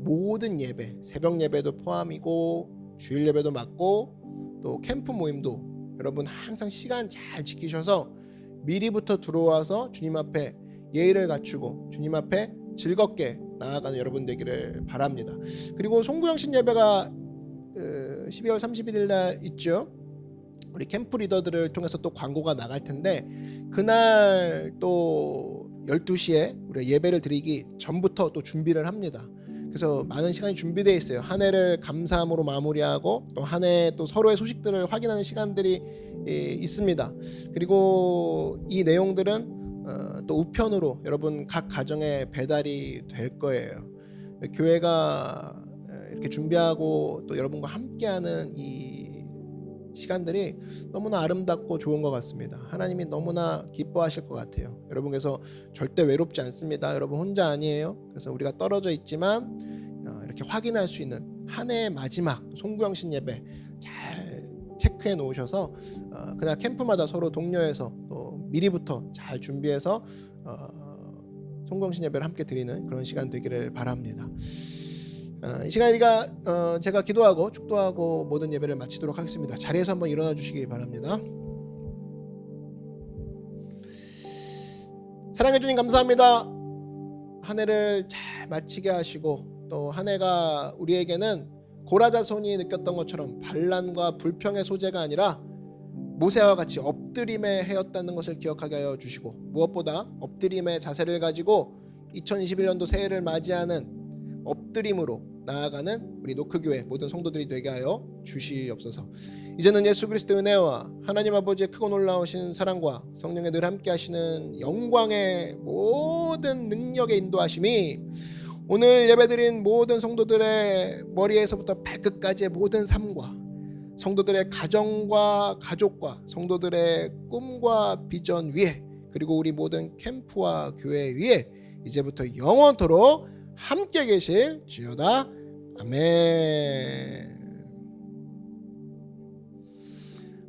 모든 예배, 새벽 예배도 포함이고 주일 예배도 맞고 또 캠프 모임도 여러분 항상 시간 잘 지키셔서 미리부터 들어와서 주님 앞에 예의를 갖추고 주님 앞에 즐겁게 나아가는 여러분 되기를 바랍니다. 그리고 송구영신 예배가 12월 31일 날 있죠. 우리 캠프 리더들을 통해서 또 광고가 나갈 텐데 그날 또 12시에 우리가 예배를 드리기 전부터 또 준비를 합니다. 그래서 많은 시간이 준비되어 있어요. 한 해를 감사함으로 마무리하고 또 한 해 또 서로의 소식들을 확인하는 시간들이 있습니다. 그리고 이 내용들은 또 우편으로 여러분 각 가정에 배달이 될 거예요. 교회가 이렇게 준비하고 또 여러분과 함께하는 이 시간들이 너무나 아름답고 좋은 것 같습니다. 하나님이 너무나 기뻐하실 것 같아요. 여러분께서 절대 외롭지 않습니다. 여러분 혼자 아니에요. 그래서 우리가 떨어져 있지만 이렇게 확인할 수 있는 한 해의 마지막 송구영신 예배 잘 체크해 놓으셔서 그날 캠프마다 서로 독려해서 또 미리부터 잘 준비해서 송구영신 예배를 함께 드리는 그런 시간 되기를 바랍니다. 이 시간 우리가 제가 기도하고 축도하고 모든 예배를 마치도록 하겠습니다. 자리에서 한번 일어나 주시기 바랍니다. 사랑해 주님 감사합니다. 한 해를 잘 마치게 하시고 또 한 해가 우리에게는 고라자손이 느꼈던 것처럼 반란과 불평의 소재가 아니라 모세와 같이 엎드림의 해였다는 것을 기억하게 하여 주시고 무엇보다 엎드림의 자세를 가지고 2021년도 새해를 맞이하는 엎드림으로 나아가는 우리 노크교회 모든 성도들이 되게 하여 주시옵소서. 이제는 예수 그리스도의 은혜와 하나님 아버지의 크고 놀라우신 사랑과 성령의 늘 함께 하시는 영광의 모든 능력의 인도하심이 오늘 예배드린 모든 성도들의 머리에서부터 발끝까지의 모든 삶과 성도들의 가정과 가족과 성도들의 꿈과 비전 위에 그리고 우리 모든 캠프와 교회 위에 이제부터 영원토록 함께 계실 주여다. 아멘.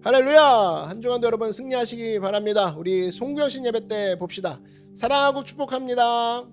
할렐루야. 한 주간도 여러분 승리하시기 바랍니다. 우리 송구영신 예배 때 봅시다. 사랑하고 축복합니다.